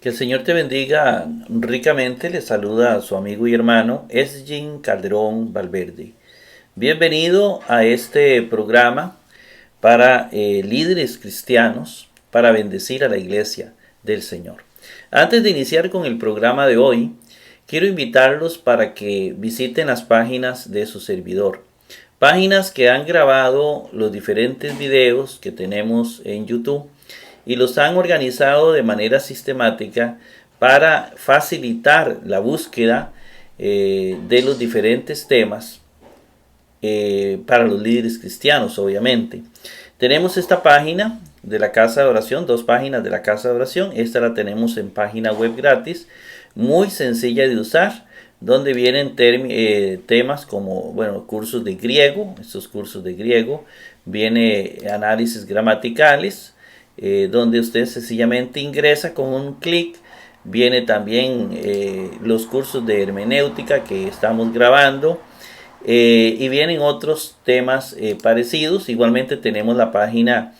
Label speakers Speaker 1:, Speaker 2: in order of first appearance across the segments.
Speaker 1: Que el Señor te bendiga ricamente. Le saluda a su amigo y hermano Esgin Calderón Valverde. Bienvenido a este programa para líderes cristianos para bendecir a la iglesia del Señor. Antes de iniciar con el programa de hoy, quiero invitarlos para que visiten las páginas de su servidor. Páginas que han grabado los diferentes videos que tenemos en YouTube y los han organizado de manera sistemática para facilitar la búsqueda de los diferentes temas para los líderes cristianos, obviamente. Tenemos esta página de la Casa de Oración, dos páginas de la Casa de Oración. Esta la tenemos en página web gratis, muy sencilla de usar, donde vienen temas como, cursos de griego. Estos cursos de griego, viene análisis gramaticales, donde usted sencillamente ingresa con un clic. Viene también los cursos de hermenéutica que estamos grabando, y vienen otros temas parecidos. Igualmente tenemos la página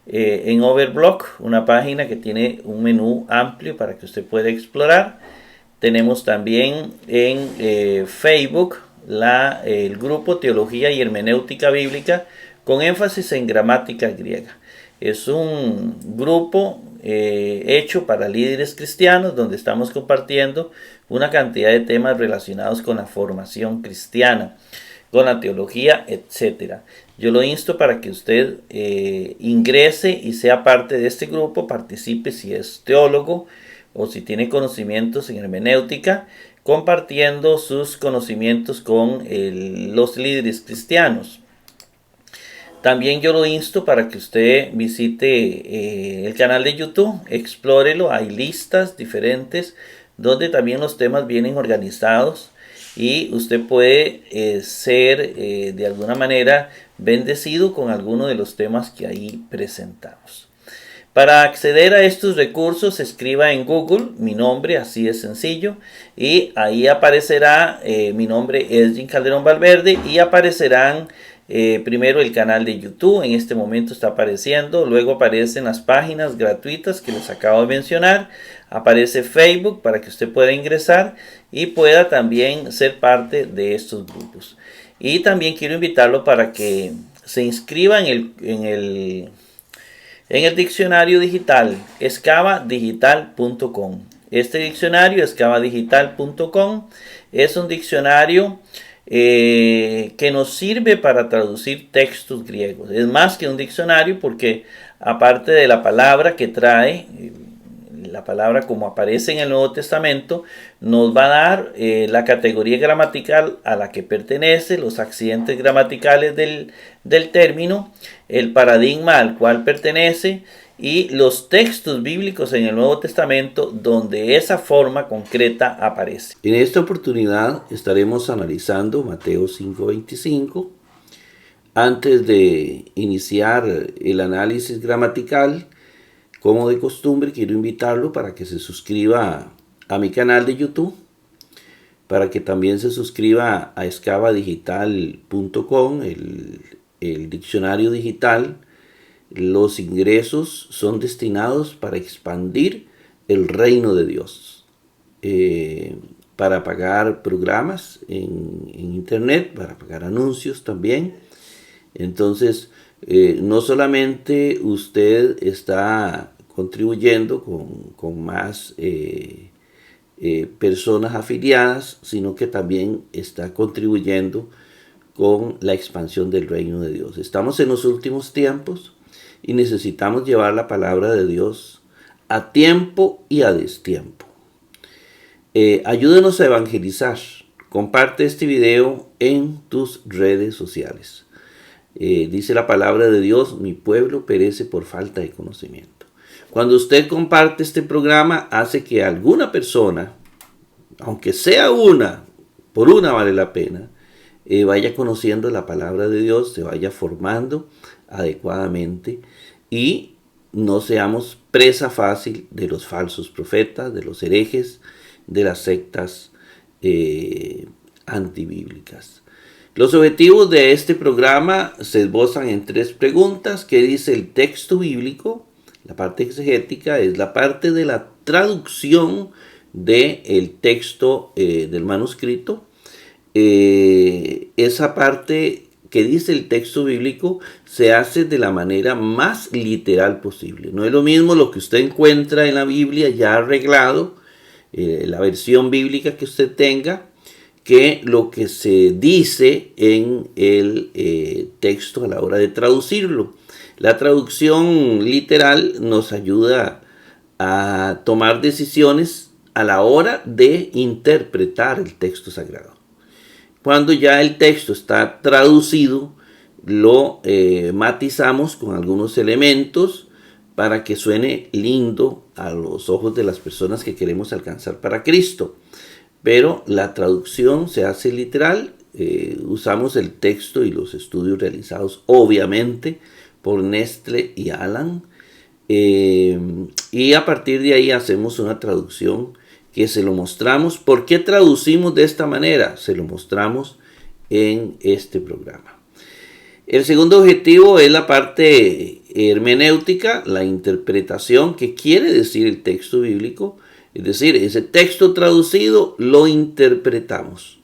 Speaker 1: en Overblock, una página que tiene un menú amplio para que usted pueda explorar. Tenemos también en Facebook el grupo Teología y Hermenéutica Bíblica con énfasis en gramática griega. Es un grupo hecho para líderes cristianos, donde estamos compartiendo una cantidad de temas relacionados con la formación cristiana, con la teología, etc. Yo lo insto para que usted ingrese y sea parte de este grupo, participe si es teólogo o si tiene conocimientos en hermenéutica, compartiendo sus conocimientos con los líderes cristianos. También yo lo insto para que usted visite el canal de YouTube, explórelo. Hay listas diferentes donde también los temas vienen organizados y usted puede ser de alguna manera bendecido con alguno de los temas que ahí presentamos. Para acceder a estos recursos, escriba en Google mi nombre, así de sencillo, y ahí aparecerá mi nombre, Esgin Calderón Valverde, y aparecerán primero el canal de YouTube. En este momento está apareciendo, luego aparecen las páginas gratuitas que les acabo de mencionar, aparece Facebook para que usted pueda ingresar y pueda también ser parte de estos grupos. Y también quiero invitarlo para que se inscriba en el diccionario digital escavadigital.com. Este diccionario, escavadigital.com, es un diccionario que nos sirve para traducir textos griegos. Es más que un diccionario, porque aparte de la palabra que trae, la palabra como aparece en el Nuevo Testamento, nos va a dar la categoría gramatical a la que pertenece, los accidentes gramaticales del término, el paradigma al cual pertenece y los textos bíblicos en el Nuevo Testamento donde esa forma concreta aparece.
Speaker 2: En esta oportunidad estaremos analizando Mateo 5:25. Antes de iniciar el análisis gramatical, como de costumbre, quiero invitarlo para que se suscriba a mi canal de YouTube, para que también se suscriba a escavadigital.com, el diccionario digital. Los ingresos son destinados para expandir el reino de Dios, para pagar programas en internet, para pagar anuncios también. Entonces, no solamente usted está contribuyendo con más personas afiliadas, sino que también está contribuyendo con la expansión del reino de Dios. Estamos en los últimos tiempos y necesitamos llevar la palabra de Dios a tiempo y a destiempo. Ayúdanos a evangelizar. Comparte este video en tus redes sociales. Dice la palabra de Dios: mi pueblo perece por falta de conocimiento. Cuando usted comparte este programa, hace que alguna persona, aunque sea una, por una vale la pena, vaya conociendo la palabra de Dios, se vaya formando adecuadamente y no seamos presa fácil de los falsos profetas, de los herejes, de las sectas antibíblicas. Los objetivos de este programa se esbozan en 3 preguntas. ¿Qué dice el texto bíblico? La parte exegética es la parte de la traducción del texto del manuscrito. Esa parte que dice el texto bíblico se hace de la manera más literal posible. No es lo mismo lo que usted encuentra en la Biblia ya arreglado, la versión bíblica que usted tenga, que lo que se dice en el texto a la hora de traducirlo. La traducción literal nos ayuda a tomar decisiones a la hora de interpretar el texto sagrado. Cuando ya el texto está traducido, lo matizamos con algunos elementos para que suene lindo a los ojos de las personas que queremos alcanzar para Cristo. Pero la traducción se hace literal. Usamos el texto y los estudios realizados, obviamente, por Nestle y Alan. Y a partir de ahí hacemos una traducción que se lo mostramos. ¿Por qué traducimos de esta manera? Se lo mostramos en este programa. El segundo objetivo es la parte hermenéutica, la interpretación que quiere decir el texto bíblico. Es decir, ese texto traducido lo interpretamos.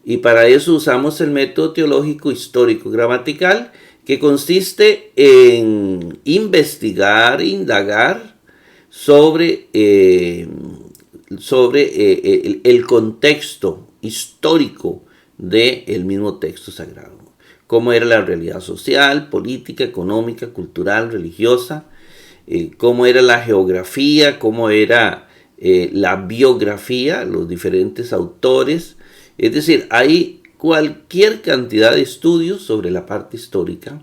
Speaker 2: Y para eso usamos el método teológico histórico gramatical, que consiste en investigar, indagar sobre el contexto histórico del mismo texto sagrado. Cómo era la realidad social, política, económica, cultural, religiosa, cómo era la geografía, cómo era la biografía, los diferentes autores. Es decir, hay cualquier cantidad de estudios sobre la parte histórica.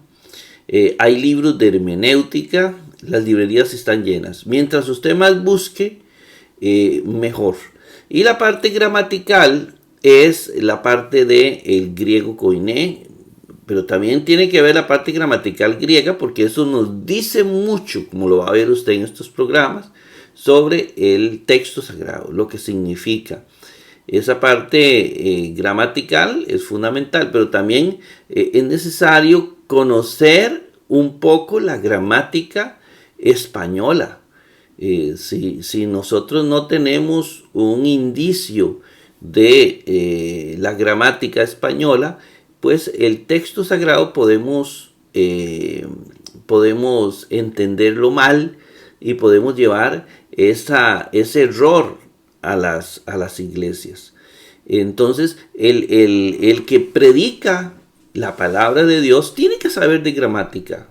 Speaker 2: Hay libros de hermenéutica, las librerías están llenas. Mientras usted más busque, mejor. Y la parte gramatical es la parte del griego koiné, pero también tiene que ver la parte gramatical griega, porque eso nos dice mucho, como lo va a ver usted en estos programas, sobre el texto sagrado, lo que significa. Esa parte gramatical es fundamental, pero también es necesario conocer un poco la gramática española. Si nosotros no tenemos un indicio de la gramática española, pues el texto sagrado podemos entenderlo mal y podemos llevar ese error a las iglesias. Entonces, el que predica la palabra de Dios tiene que saber de gramática,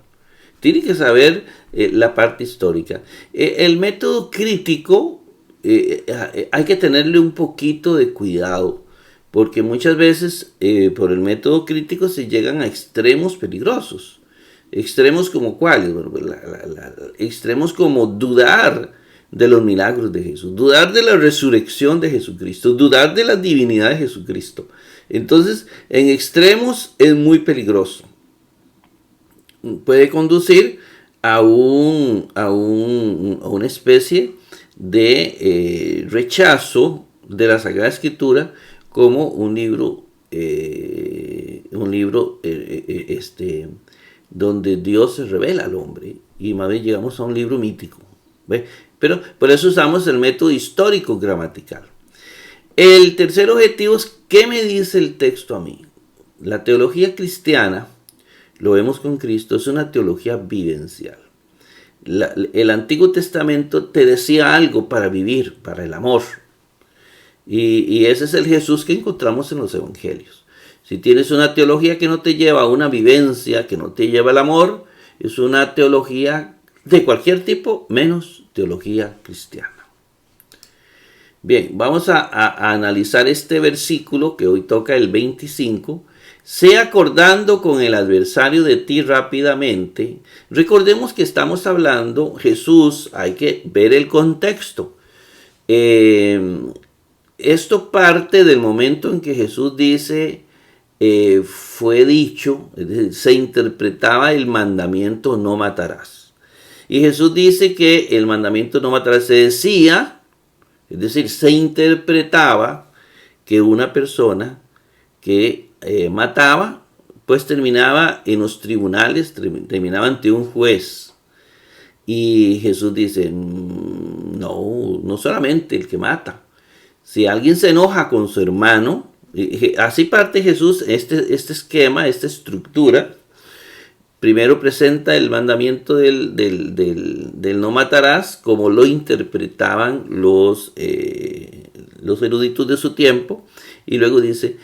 Speaker 2: tiene que saber la parte histórica. El método crítico hay que tenerle un poquito de cuidado, porque muchas veces por el método crítico se llegan a extremos peligrosos. Extremos como cuáles, extremos como dudar de los milagros de Jesús, dudar de la resurrección de Jesucristo, dudar de la divinidad de Jesucristo. Entonces, en extremos es muy peligroso. Puede conducir a una especie de rechazo de la Sagrada Escritura como un libro donde Dios se revela al hombre, y más bien llegamos a un libro mítico. ¿Ve? Pero por eso usamos el método histórico gramatical. El tercer objetivo es: ¿qué me dice el texto a mí? La teología cristiana, lo vemos con Cristo, es una teología vivencial. El Antiguo Testamento te decía algo para vivir, para el amor. Y ese es el Jesús que encontramos en los evangelios. Si tienes una teología que no te lleva a una vivencia, que no te lleva al amor, es una teología de cualquier tipo, menos teología cristiana. Bien, vamos a analizar este versículo que hoy toca, el 25. Sé acordando con el adversario de ti rápidamente. Recordemos que estamos hablando, Jesús, hay que ver el contexto. Esto parte del momento en que Jesús dice, fue dicho, es decir, se interpretaba el mandamiento no matarás. Y Jesús dice que el mandamiento no matarás se decía, es decir, se interpretaba que una persona que mataba, pues terminaba en los tribunales, terminaba ante un juez. Y Jesús dice, no, no solamente el que mata. Si alguien se enoja con su hermano, así parte Jesús, este esquema, esta estructura. Primero presenta el mandamiento del no matarás, como lo interpretaban los eruditos de su tiempo. Y luego dice,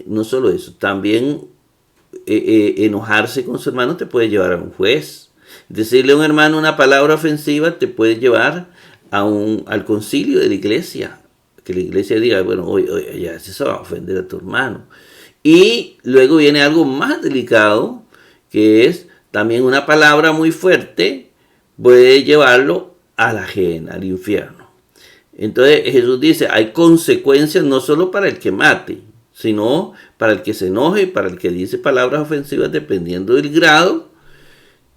Speaker 2: no solo eso, también enojarse con su hermano te puede llevar a un juez. Decirle a un hermano una palabra ofensiva te puede llevar al concilio de la iglesia. Que la iglesia diga, bueno, oye, ya se va a ofender a tu hermano. Y luego viene algo más delicado, que es también una palabra muy fuerte, puede llevarlo a la ajena, al infierno. Entonces Jesús dice, hay consecuencias no solo para el que mate, sino para el que se enoje, para el que dice palabras ofensivas, dependiendo del grado,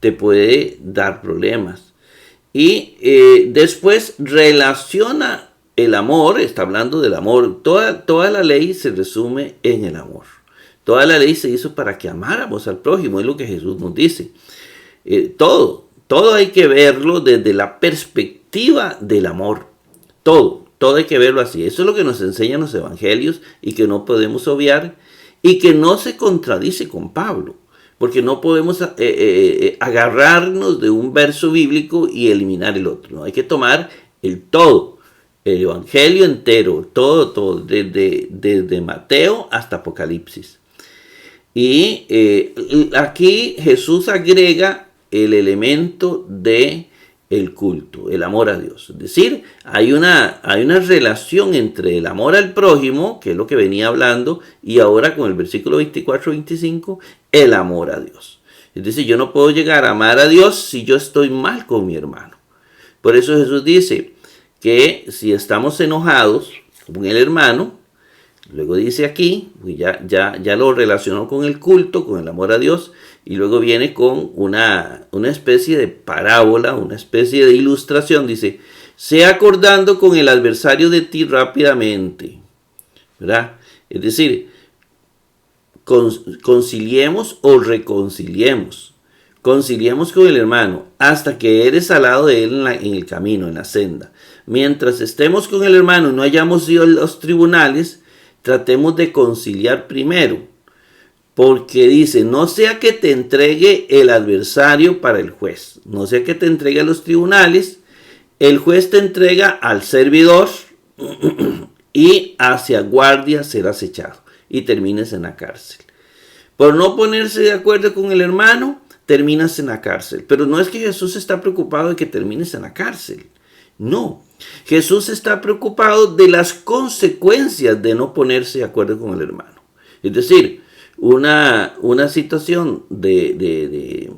Speaker 2: te puede dar problemas. Y después relaciona el amor, está hablando del amor, toda la ley se resume en el amor. Toda la ley se hizo para que amáramos al prójimo, es lo que Jesús nos dice. Todo hay que verlo desde la perspectiva del amor. Todo hay que verlo así. Eso es lo que nos enseñan los evangelios y que no podemos obviar y que no se contradice con Pablo. Porque no podemos agarrarnos de un verso bíblico y eliminar el otro. ¿No? Hay que tomar el todo, el evangelio entero, todo, desde Mateo hasta Apocalipsis. Y aquí Jesús agrega el elemento de el culto, el amor a Dios. Es decir, hay una relación entre el amor al prójimo, que es lo que venía hablando, y ahora con el versículo 24-25, el amor a Dios. Es decir, yo no puedo llegar a amar a Dios si yo estoy mal con mi hermano. Por eso Jesús dice que si estamos enojados con el hermano, luego dice aquí, ya lo relacionó con el culto, con el amor a Dios, y luego viene con una especie de parábola, una especie de ilustración. Dice, sea acordando con el adversario de ti rápidamente, ¿verdad? Es decir, conciliemos o reconciliemos. Conciliemos con el hermano hasta que eres al lado de él en el camino, en la senda. Mientras estemos con el hermano y no hayamos ido a los tribunales, tratemos de conciliar primero. Porque dice, no sea que te entregue el adversario para el juez, no sea que te entregue a los tribunales, el juez te entrega al servidor y hacia guardia serás echado y termines en la cárcel. Por no ponerse de acuerdo con el hermano, terminas en la cárcel. Pero no es que Jesús está preocupado de que termines en la cárcel. No, Jesús está preocupado de las consecuencias de no ponerse de acuerdo con el hermano. Es decir, una situación de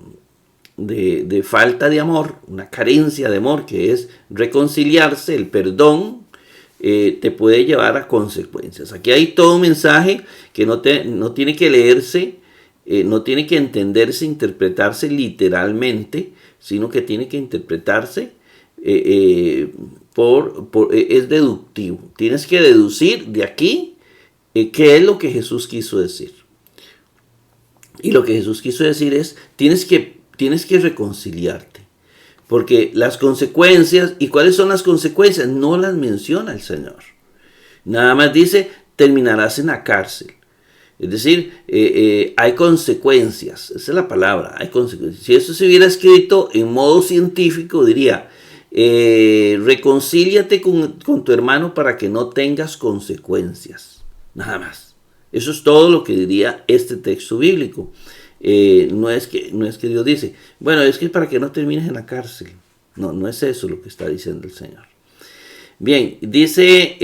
Speaker 2: falta de amor, una carencia de amor, que es reconciliarse, el perdón, te puede llevar a consecuencias. Aquí hay todo un mensaje que no tiene que leerse, no tiene que entenderse, interpretarse literalmente, sino que tiene que interpretarse es deductivo. Tienes que deducir de aquí qué es lo que Jesús quiso decir. Y lo que Jesús quiso decir es, tienes que reconciliarte. Porque las consecuencias, ¿y cuáles son las consecuencias? No las menciona el Señor. Nada más dice, terminarás en la cárcel. Es decir, hay consecuencias. Esa es la palabra, hay consecuencias. Si eso se hubiera escrito en modo científico, diría, reconcíliate con tu hermano para que no tengas consecuencias. Nada más. Eso es todo lo que diría este texto bíblico. No es que Dios dice, bueno, es que para que no termines en la cárcel. No es eso lo que está diciendo el Señor. Bien, dice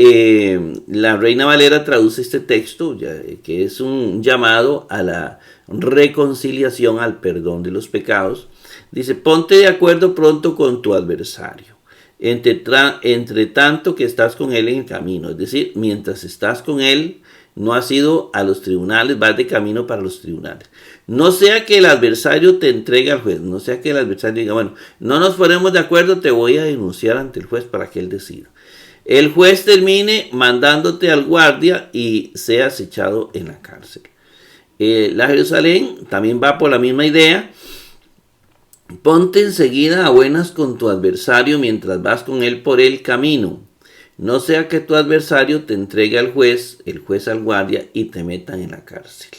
Speaker 2: la Reina Valera traduce este texto, que es un llamado a la reconciliación, al perdón de los pecados. Dice, ponte de acuerdo pronto con tu adversario, entre tanto que estás con él en el camino. Es decir, mientras estás con él, no has ido a los tribunales, vas de camino para los tribunales. No sea que el adversario te entregue al juez, no sea que el adversario diga, bueno, no nos ponemos de acuerdo, te voy a denunciar ante el juez para que él decida. El juez termine mandándote al guardia y seas echado en la cárcel. La Jerusalén también va por la misma idea. Ponte enseguida a buenas con tu adversario mientras vas con él por el camino. No sea que tu adversario te entregue al juez, el juez al guardia y te metan en la cárcel.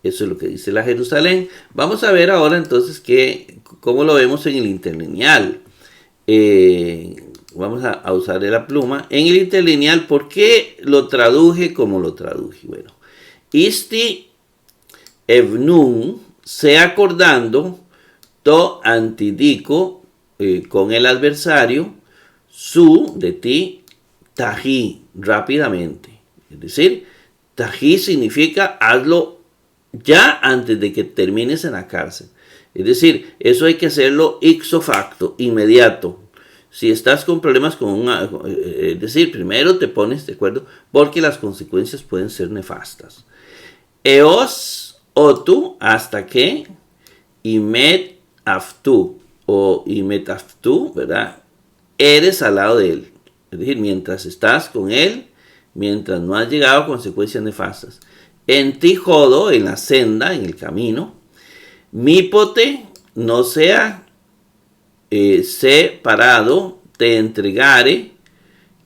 Speaker 2: Eso es lo que dice la Jerusalén. Vamos a ver ahora entonces cómo lo vemos en el interlineal. Vamos a usar la pluma. En el interlineal, ¿por qué lo traduje como lo traduje? Bueno, Isti Evnun, se acordando, to antidico, con el adversario, su, de ti, tají, rápidamente. Es decir, tají significa hazlo ya antes de que termines en la cárcel. Es decir, eso hay que hacerlo ipso facto, inmediato. Si estás con problemas es decir, primero te pones de acuerdo porque las consecuencias pueden ser nefastas. Eos otu, hasta que, imet aftu, o imet aftu, ¿verdad? Eres al lado de él. Es decir, mientras estás con él, mientras no has llegado a consecuencias nefastas. En ti jodo, en la senda, en el camino. Mípote, no sea separado, te entregare.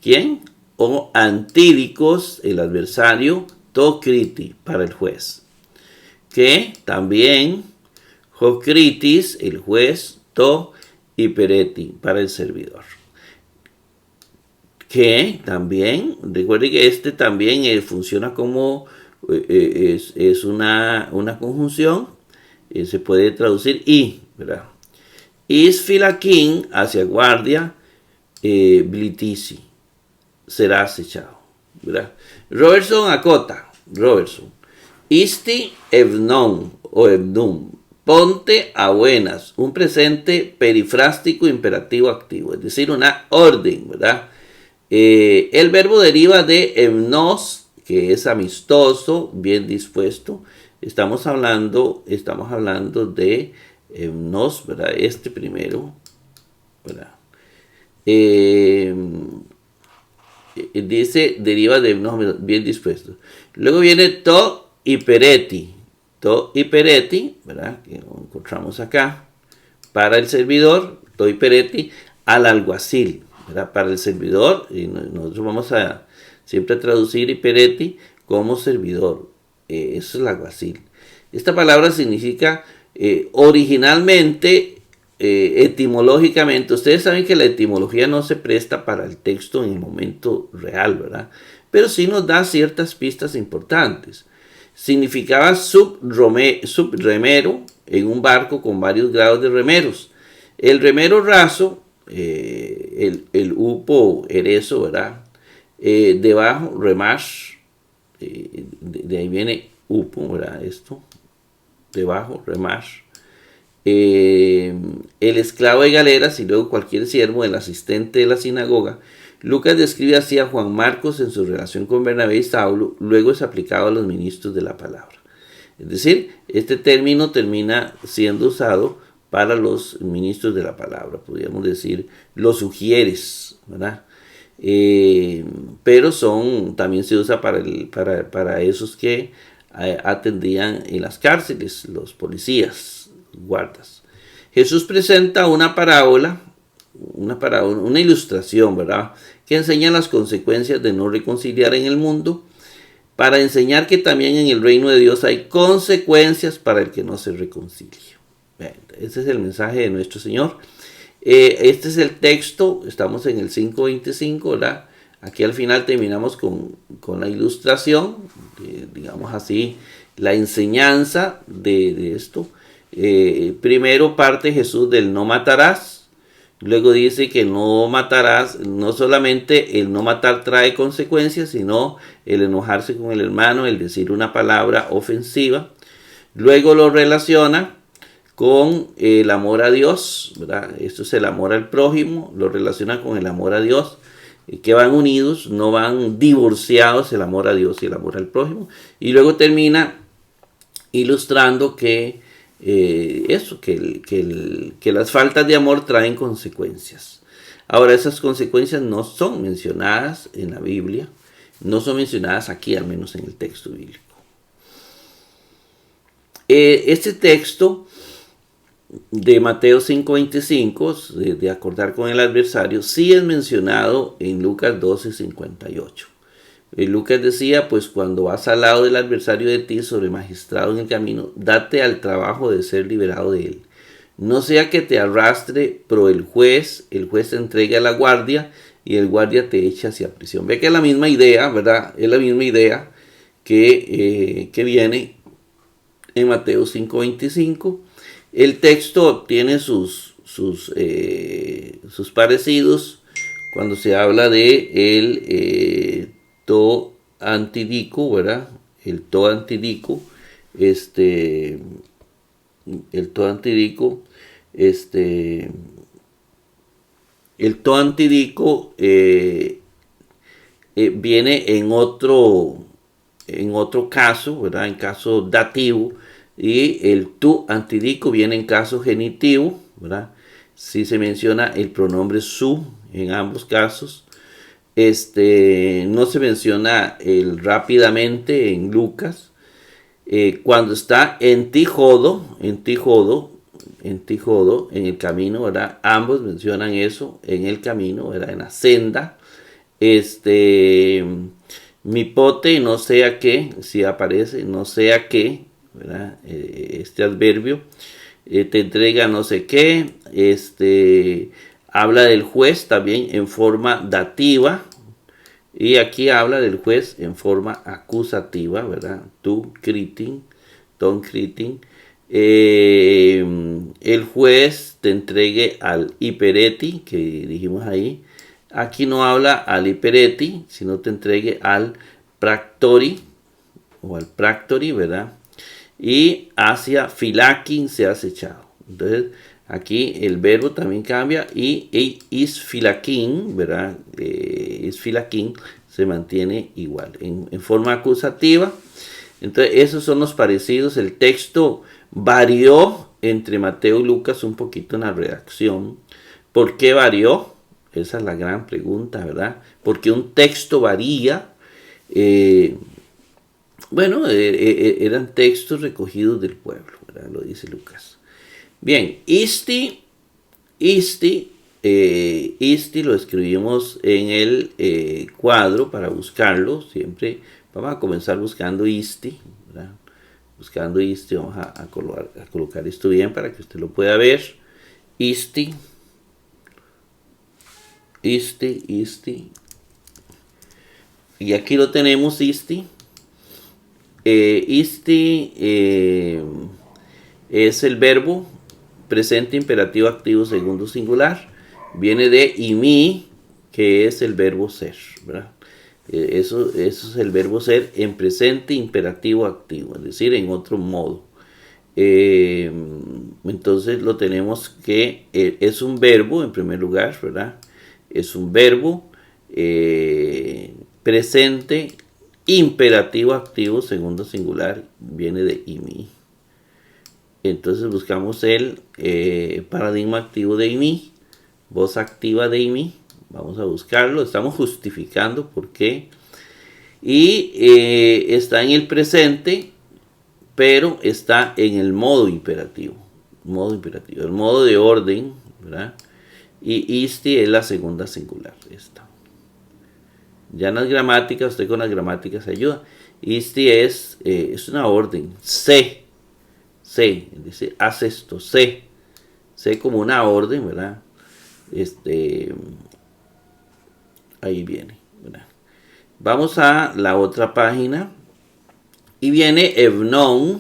Speaker 2: ¿Quién? O antídicos, el adversario, to criti, para el juez. Que también Jocritis, el juez, to hipereti, para el servidor. Que también, recuerde que este también funciona como, es una conjunción, se puede traducir y, ¿verdad? Is filaquín, hacia guardia, blitisi, será acechado, ¿verdad? Robertson acota, Robertson. Isti evnon o evnum, ponte a buenas, un presente perifrástico imperativo activo, es decir, una orden, ¿verdad? El verbo deriva de evnos, que es amistoso, bien dispuesto. Estamos hablando de evnos, ¿verdad? Este primero, ¿verdad? Dice, deriva de evnos, bien dispuesto. Luego viene to hipereti, ¿verdad? Que lo encontramos acá, para el servidor, to hipereti, al alguacil, ¿verdad? Para el servidor, y nosotros vamos a siempre traducir hipereti como servidor, eso es el alguacil. Esta palabra significa originalmente, etimológicamente, ustedes saben que la etimología no se presta para el texto en el momento real, ¿verdad? Pero sí nos da ciertas pistas importantes. Significaba subremero en un barco con varios grados de remeros. El remero raso, el upo erezo, ¿verdad? Debajo, remash, de ahí viene upo, ¿verdad? Esto, debajo, remash. El esclavo de galeras y luego cualquier siervo, el asistente de la sinagoga. Lucas describe así a Juan Marcos en su relación con Bernabé y Saulo, luego es aplicado a los ministros de la palabra. Es decir, este término termina siendo usado para los ministros de la palabra, podríamos decir los ujieres, ¿verdad? Pero también se usa para esos que atendían en las cárceles, los policías, guardas. Jesús presenta una parábola, una ilustración, ¿verdad? Que enseña las consecuencias de no reconciliar en el mundo, para enseñar que también en el reino de Dios hay consecuencias para el que no se reconcilia. Ese es el mensaje de nuestro Señor. Este es el texto, estamos en el 5.25, ¿verdad? Aquí al final terminamos con la ilustración, digamos así, la enseñanza de esto. Primero parte Jesús del no matarás, luego dice que no matarás, no solamente el no matar trae consecuencias, sino el enojarse con el hermano, el decir una palabra ofensiva. Luego lo relaciona con el amor a Dios, ¿verdad? Esto es el amor al prójimo, lo relaciona con el amor a Dios, que van unidos, no van divorciados, el amor a Dios y el amor al prójimo. Y luego termina ilustrando que las faltas de amor traen consecuencias. Ahora, esas consecuencias no son mencionadas en la Biblia, no son mencionadas aquí, al menos en el texto bíblico. Este texto de Mateo 5:25, de acordar con el adversario, sí es mencionado en Lucas 12:58. Lucas decía, pues cuando vas al lado del adversario de ti, sobre magistrado en el camino, date al trabajo de ser liberado de él. No sea que te arrastre pro el juez te entregue a la guardia y el guardia te echa hacia prisión. Ve que es la misma idea, ¿verdad? Es la misma idea que viene en Mateo 5:25. El texto tiene sus parecidos cuando se habla de el to antidico, ¿verdad? El to antidico, el to antidico, el to antidico viene en otro caso, ¿verdad? En caso dativo, y el tu antidico viene en caso genitivo, ¿verdad? Si se menciona el pronombre su en ambos casos. No se menciona el rápidamente en Lucas. Cuando está en Tijodo, en el camino, ¿verdad? Ambos mencionan eso, en el camino, ¿verdad? En la senda. Mi pote, no sea que, si aparece, no sea que, ¿verdad? Este adverbio te entrega no sé qué. Habla del juez también en forma dativa, y aquí habla del juez en forma acusativa, ¿verdad? Tu critin, ton critin. El juez te entregue al hipereti, que dijimos ahí. Aquí no habla al hipereti, sino te entregue al practori, o al practori, ¿verdad? Y hacia filakin se ha echado. Entonces, aquí el verbo también cambia y is filakin, ¿verdad? Is filakin se mantiene igual en forma acusativa. Entonces, esos son los parecidos. El texto varió entre Mateo y Lucas un poquito en la redacción. ¿Por qué varió? Esa es la gran pregunta, ¿verdad? Porque un texto varía. Eran textos recogidos del pueblo, ¿verdad? Lo dice Lucas. Bien, isti lo escribimos en el cuadro para buscarlo. Siempre vamos a comenzar buscando isti, ¿verdad? Buscando isti, vamos a colocar esto bien para que usted lo pueda ver. Isti. Y aquí lo tenemos, isti. Isti es el verbo presente imperativo activo segundo singular. Viene de imi, que es el verbo ser, ¿verdad? Eso es el verbo ser en presente imperativo activo, es decir, en otro modo. Entonces lo tenemos que es un verbo en primer lugar, ¿verdad? Es un verbo presente imperativo activo segundo singular, viene de imi. Entonces buscamos el paradigma activo de imi, voz activa de imi. Vamos a buscarlo, estamos justificando por qué. Y está en el presente, pero está en el modo imperativo. El modo de orden, ¿verdad? Y isti es la segunda singular. Esta. Ya en las gramáticas, usted con las gramáticas se ayuda. Isti es una orden. Sé, dice, haz esto, sé como una orden, ¿verdad? Ahí viene, ¿verdad? Vamos a la otra página y viene evnon,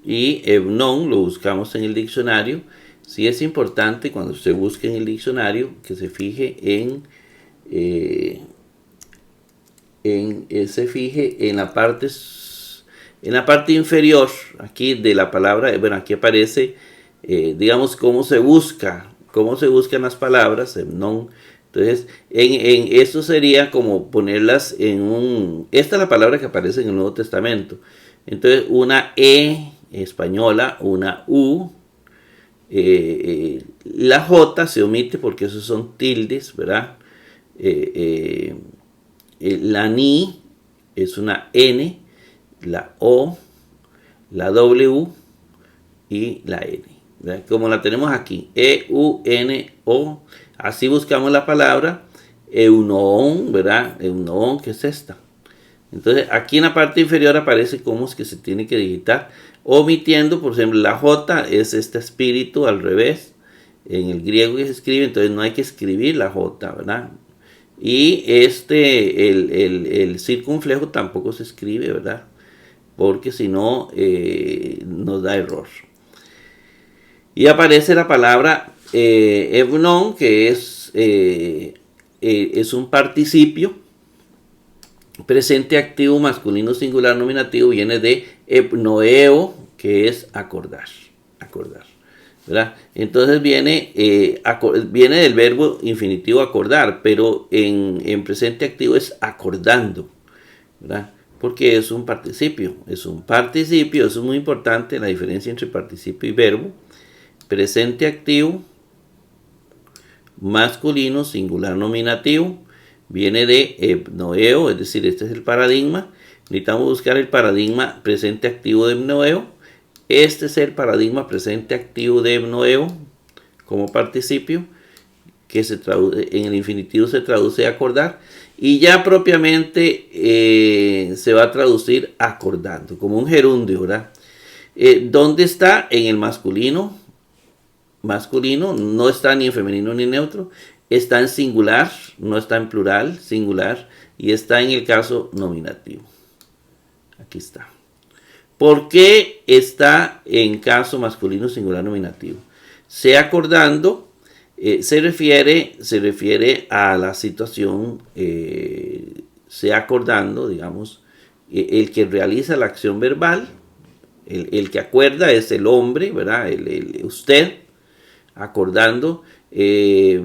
Speaker 2: y evnon lo buscamos en el diccionario. Sí es importante cuando usted busque en el diccionario que se fije en la parte inferior aquí de la palabra. Bueno, aquí aparece digamos cómo se buscan las palabras evnon. Entonces en esto sería como ponerlas esta es la palabra que aparece en el Nuevo Testamento. Entonces una E española, una U, la J se omite porque esos son tildes, ¿verdad? La ni es una N, la O la W y la N, ¿verdad? Como la tenemos aquí, E-U-N-O. Así buscamos la palabra eunoón, ¿verdad? Eunoón, que es esta. Entonces, aquí en la parte inferior aparece cómo es que se tiene que digitar, omitiendo, por ejemplo, la J es este espíritu al revés, en el griego que se escribe, entonces no hay que escribir la J, ¿verdad? Y el circunflejo tampoco se escribe, ¿verdad? Porque si no, nos da error. Y aparece la palabra evnon, que es un participio presente activo masculino singular nominativo, viene de epnoeo, que es acordar, ¿verdad? Entonces viene del verbo infinitivo acordar, pero en presente activo es acordando, ¿verdad? Porque es un participio, eso es muy importante, la diferencia entre participio y verbo. Presente activo masculino singular nominativo, viene de epnoeo, es decir, este es el paradigma. Necesitamos buscar el paradigma presente activo de epnoeo. Este es el paradigma presente activo de epnoeo como participio, que se traduce, en el infinitivo se traduce acordar, y ya propiamente se va a traducir acordando, como un gerundio, ¿verdad? ¿Dónde está? En el masculino, no está ni en femenino ni en neutro, está en singular, no está en plural, singular, y está en el caso nominativo. Aquí está. ¿Por qué está en caso masculino singular nominativo? Se acordando se refiere a la situación, se acordando, digamos, el que realiza la acción verbal, el que acuerda es el hombre, ¿verdad? Usted, acordando, que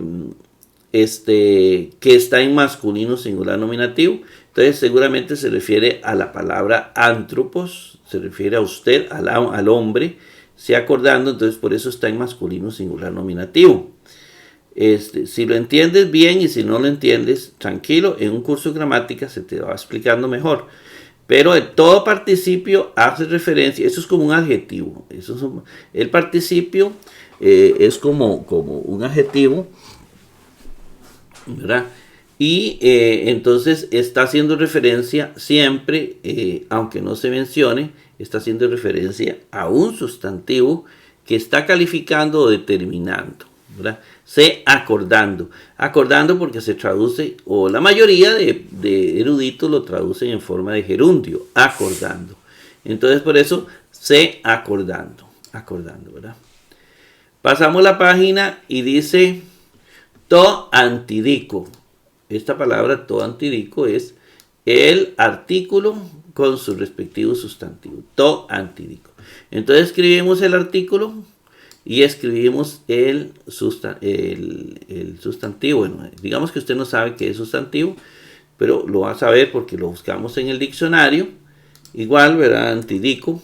Speaker 2: está en masculino singular nominativo. Entonces seguramente se refiere a la palabra antropos, se refiere a usted, al hombre, se acordando, entonces por eso está en masculino singular nominativo. Si lo entiendes bien, y si no lo entiendes, tranquilo, en un curso de gramática se te va explicando mejor. Pero todo participio hace referencia, eso es como un adjetivo, el participio es como un adjetivo, ¿verdad? Y entonces está haciendo referencia siempre, aunque no se mencione, está haciendo referencia a un sustantivo que está calificando o determinando, ¿verdad? Acordando porque se traduce, o la mayoría de eruditos lo traducen en forma de gerundio, acordando. Entonces por eso acordando, ¿verdad? Pasamos la página y dice to antidico. Esta palabra to antidico es el artículo con su respectivo sustantivo, to antidico. Entonces escribimos el artículo y escribimos el sustantivo. Bueno, digamos que usted no sabe qué es sustantivo, pero lo va a saber porque lo buscamos en el diccionario. Igual, ¿verdad? Antidico.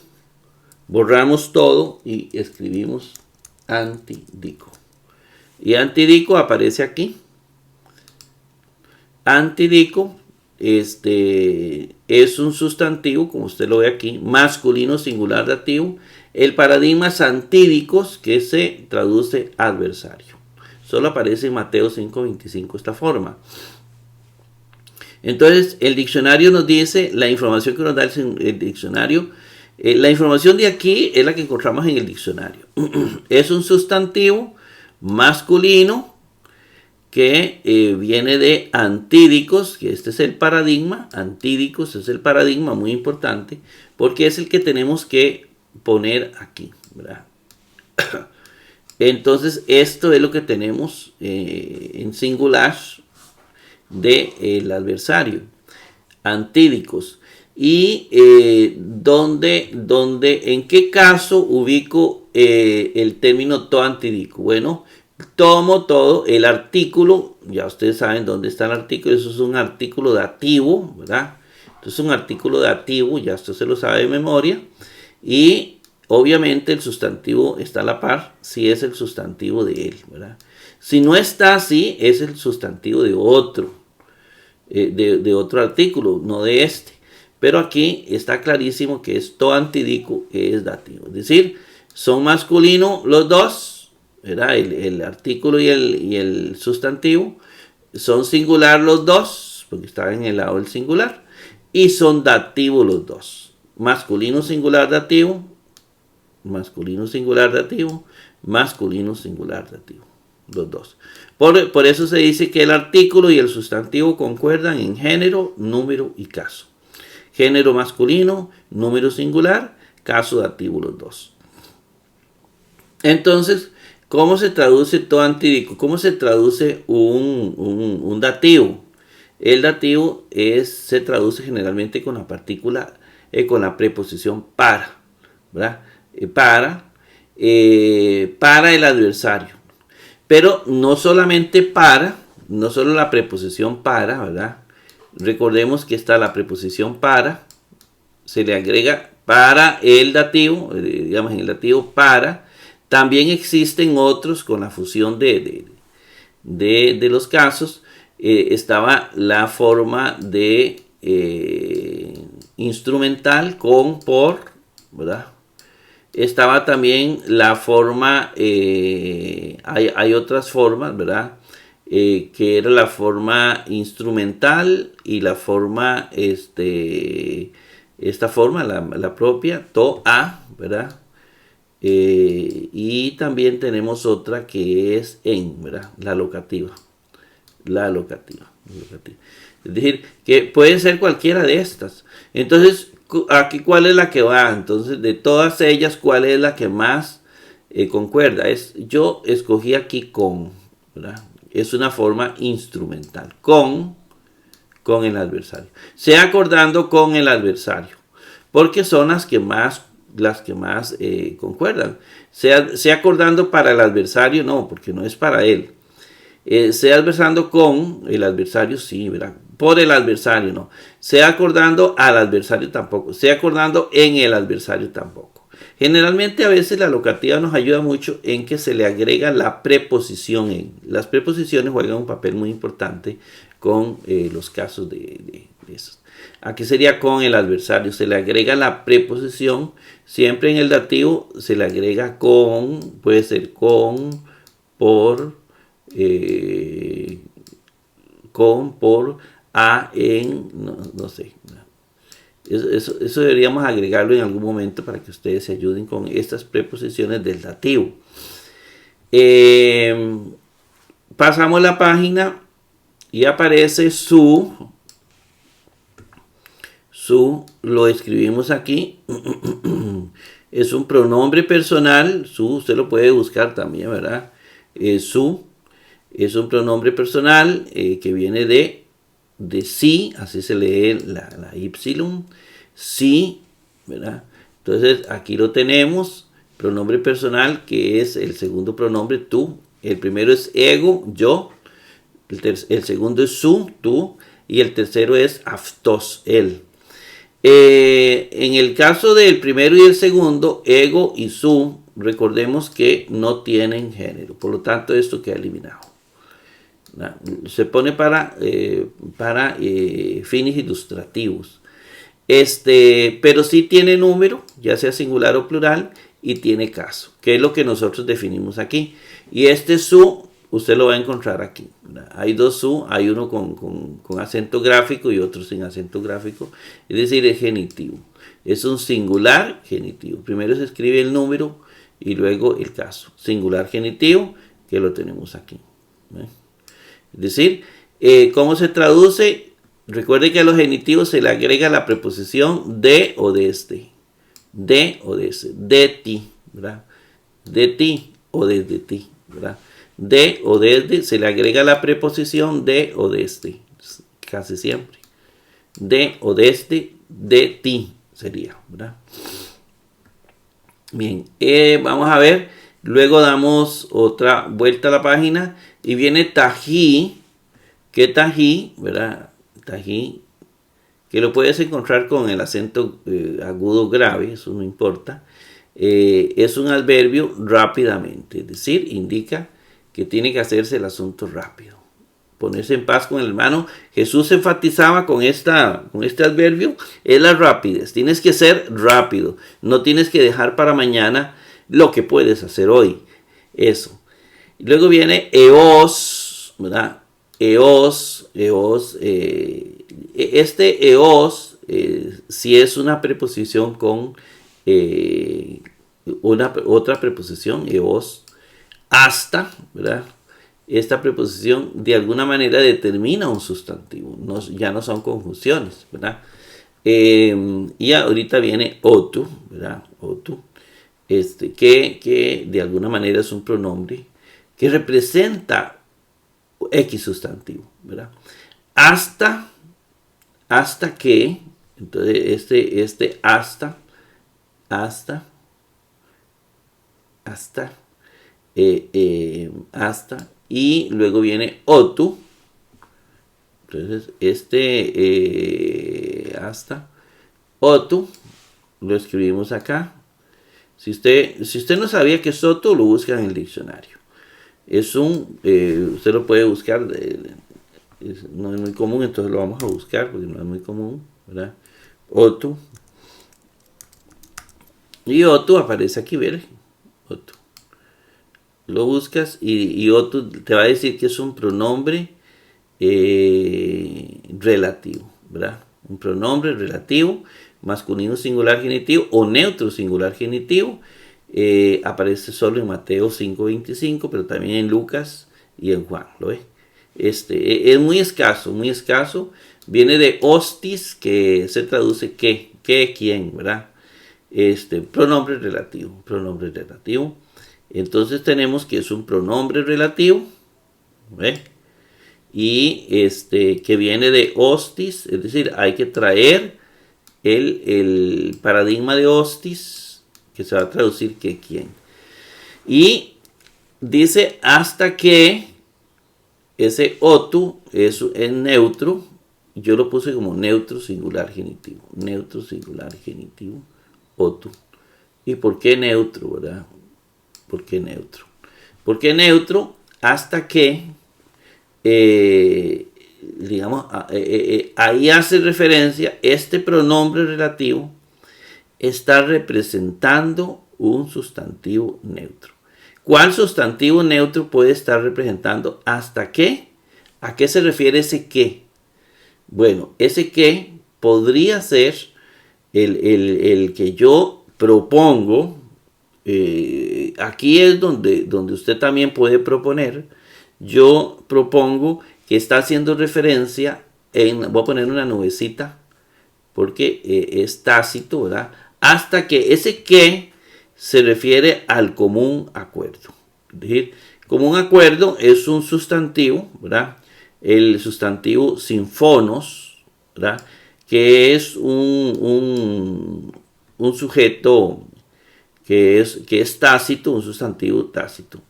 Speaker 2: Borramos todo y escribimos antidico. Y antidico aparece aquí. Antidico es un sustantivo, como usted lo ve aquí, masculino singular dativo. El paradigma es antídicos, que se traduce adversario. Solo aparece en Mateo 5:25 esta forma. Entonces, el diccionario nos dice, la información que nos da el diccionario, la información de aquí es la que encontramos en el diccionario. Es un sustantivo masculino que viene de antídicos, que este es el paradigma. Antídicos es el paradigma, muy importante, porque es el que tenemos que poner aquí, ¿verdad? Entonces esto es lo que tenemos en singular del adversario, antídicos. Y ¿en qué caso ubico el término to antídico? Bueno, tomo todo el artículo, ya ustedes saben dónde está el artículo, eso es un artículo dativo, ¿verdad? Entonces un artículo dativo, ya usted se lo sabe de memoria, y obviamente el sustantivo está a la par si es el sustantivo de él, ¿verdad? Si no está así, es el sustantivo de otro, de otro artículo, no de este. Pero aquí está clarísimo que es toantidico, que es dativo. Es decir, son masculinos los dos, ¿verdad? El artículo y el sustantivo. Son singular los dos, porque están en el lado del singular. Y son dativos los dos. Masculino singular dativo, masculino singular dativo, masculino singular dativo. Los dos. Por eso se dice que el artículo y el sustantivo concuerdan en género, número y caso. Género masculino, número singular, caso dativo los dos. Entonces, ¿cómo se traduce toantidico? ¿Cómo se traduce un dativo? El dativo se traduce generalmente con la partícula, con la preposición para, ¿verdad? Para el adversario. Pero no solamente para, no solo la preposición para, ¿verdad? Recordemos que está la preposición para, se le agrega para el dativo, digamos en el dativo para. También existen otros con la fusión de los casos. Estaba la forma de instrumental con por, ¿verdad? Estaba también la forma, hay otras formas, ¿verdad? Que era la forma instrumental y la forma, esta forma, la propia, to a, ¿verdad? Y también tenemos otra que es en, ¿verdad? La locativa. La locativa. Es decir, que puede ser cualquiera de estas. Entonces, aquí cuál es la que va. Entonces, de todas ellas, ¿cuál es la que más concuerda? Yo escogí aquí con, ¿verdad? Es una forma instrumental. Con el adversario. Sea acordando con el adversario. Porque son las que más concuerdan. Sea acordando para el adversario, no, porque no es para él. Sea adversando con el adversario, sí, ¿verdad? Por el adversario, no. Sea acordando al adversario, tampoco. Sea acordando en el adversario, tampoco. Generalmente a veces la locativa nos ayuda mucho en que se le agrega la preposición en. Las preposiciones juegan un papel muy importante con los casos de esos. Aquí sería con el adversario. Se le agrega la preposición. Siempre en el dativo se le agrega con. Puede ser con, por, a, en, no sé. Eso deberíamos agregarlo en algún momento para que ustedes se ayuden con estas preposiciones del dativo. Pasamos la página y aparece su, lo escribimos aquí. Es un pronombre personal. Su, usted lo puede buscar también, ¿verdad? Su es un pronombre personal que viene de sí, así se lee la y, sí, ¿verdad? Entonces aquí lo tenemos, pronombre personal, que es el segundo pronombre, tú. El primero es ego, yo. El segundo es su, tú. Y el tercero es aftos, él. En el caso del primero y el segundo, ego y su, recordemos que no tienen género. Por lo tanto, esto queda eliminado. Se pone para fines ilustrativos. Pero sí tiene número, ya sea singular o plural, y tiene caso, que es lo que nosotros definimos aquí. Y su, usted lo va a encontrar aquí. Hay dos su, hay uno con acento gráfico y otro sin acento gráfico. Es decir, es genitivo. Es un singular genitivo. Primero se escribe el número y luego el caso. Singular genitivo, que lo tenemos aquí. Es decir, ¿cómo se traduce? Recuerde que a los genitivos se le agrega la preposición de o desde. De o desde. De ti, ¿verdad? De ti o desde ti, ¿verdad? De o desde se le agrega la preposición de o desde. Casi siempre. De o desde, de ti sería, ¿verdad? Bien, vamos a ver. Luego damos otra vuelta a la página y viene tají. ¿Qué tají? ¿Verdad? Tají, que lo puedes encontrar con el acento agudo grave, eso no importa. Es un adverbio rápidamente, es decir, indica que tiene que hacerse el asunto rápido. ponerse en paz con el hermano. Jesús enfatizaba con este adverbio, es la rapidez. Tienes que ser rápido, no tienes que dejar para mañana lo que puedes hacer hoy. Eso. Y luego viene eos, ¿verdad? Eos, este eos, si es una preposición con otra preposición, eos, hasta, ¿verdad? Esta preposición de alguna manera determina un sustantivo, ya no son conjunciones, ¿verdad? Y ahorita viene otu, ¿verdad? Otu, que de alguna manera es un pronombre que representa X sustantivo, ¿verdad? Hasta que, entonces hasta, y luego viene otu. Entonces hasta otu lo escribimos acá. Si usted no sabía que es otu, lo busca en el diccionario. Usted lo puede buscar, no es muy común, entonces lo vamos a buscar porque no es muy común, ¿verdad? Otu. Y otu aparece aquí, ¿verdad? Otu. Lo buscas y otu te va a decir que es un pronombre relativo, ¿verdad? Un pronombre relativo, masculino singular genitivo o neutro singular genitivo. Aparece solo en Mateo 5:25, pero también en Lucas y en Juan, ¿lo ve? Es muy escaso, muy escaso. Viene de hostis, que se traduce qué, quién, ¿verdad? Pronombre relativo. Entonces tenemos que es un pronombre relativo, ¿ve? Y que viene de hostis, es decir, hay que traer el paradigma de hostis, que se va a traducir que quién. Y dice hasta que ese otu es neutro, yo lo puse como neutro singular genitivo, otu. ¿Y por qué neutro, verdad? ¿Por qué neutro? Porque neutro hasta que, digamos, ahí hace referencia, este pronombre relativo está representando un sustantivo neutro. ¿Cuál sustantivo neutro puede estar representando hasta qué? ¿A qué se refiere ese qué? Bueno, ese qué podría ser el que yo propongo. Aquí es donde usted también puede proponer. Yo propongo que está haciendo referencia voy a poner una nubecita porque es tácito, ¿verdad? Hasta que ese que se refiere al común acuerdo. Es decir, común acuerdo es un sustantivo, ¿verdad? El sustantivo sinfonos, ¿verdad? Que es un sujeto que es tácito, un sustantivo tácito.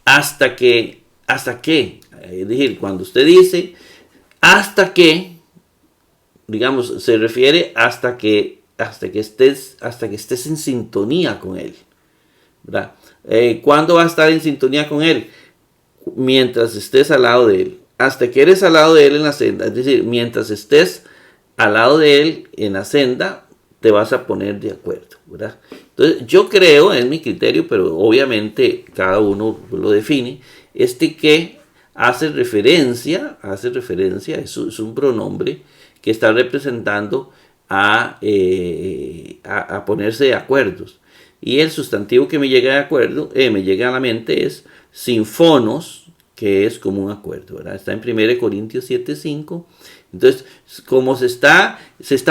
Speaker 2: ¿Hasta qué? Es decir, cuando usted dice hasta que, digamos, se refiere hasta que estés en sintonía con él, ¿verdad? ¿Cuándo va a estar en sintonía con él? Mientras estés al lado de él. Hasta que eres al lado de él en la senda. Es decir, mientras estés al lado de él en la senda, te vas a poner de acuerdo, ¿verdad? Entonces, yo creo, es mi criterio, pero obviamente cada uno lo define, que hace referencia, es un pronombre que está representando a ponerse de acuerdos. Y el sustantivo que me llega a la mente es sinfonos, que es como un acuerdo, ¿verdad? Está en 1 Corintios 7:5. Entonces, como se está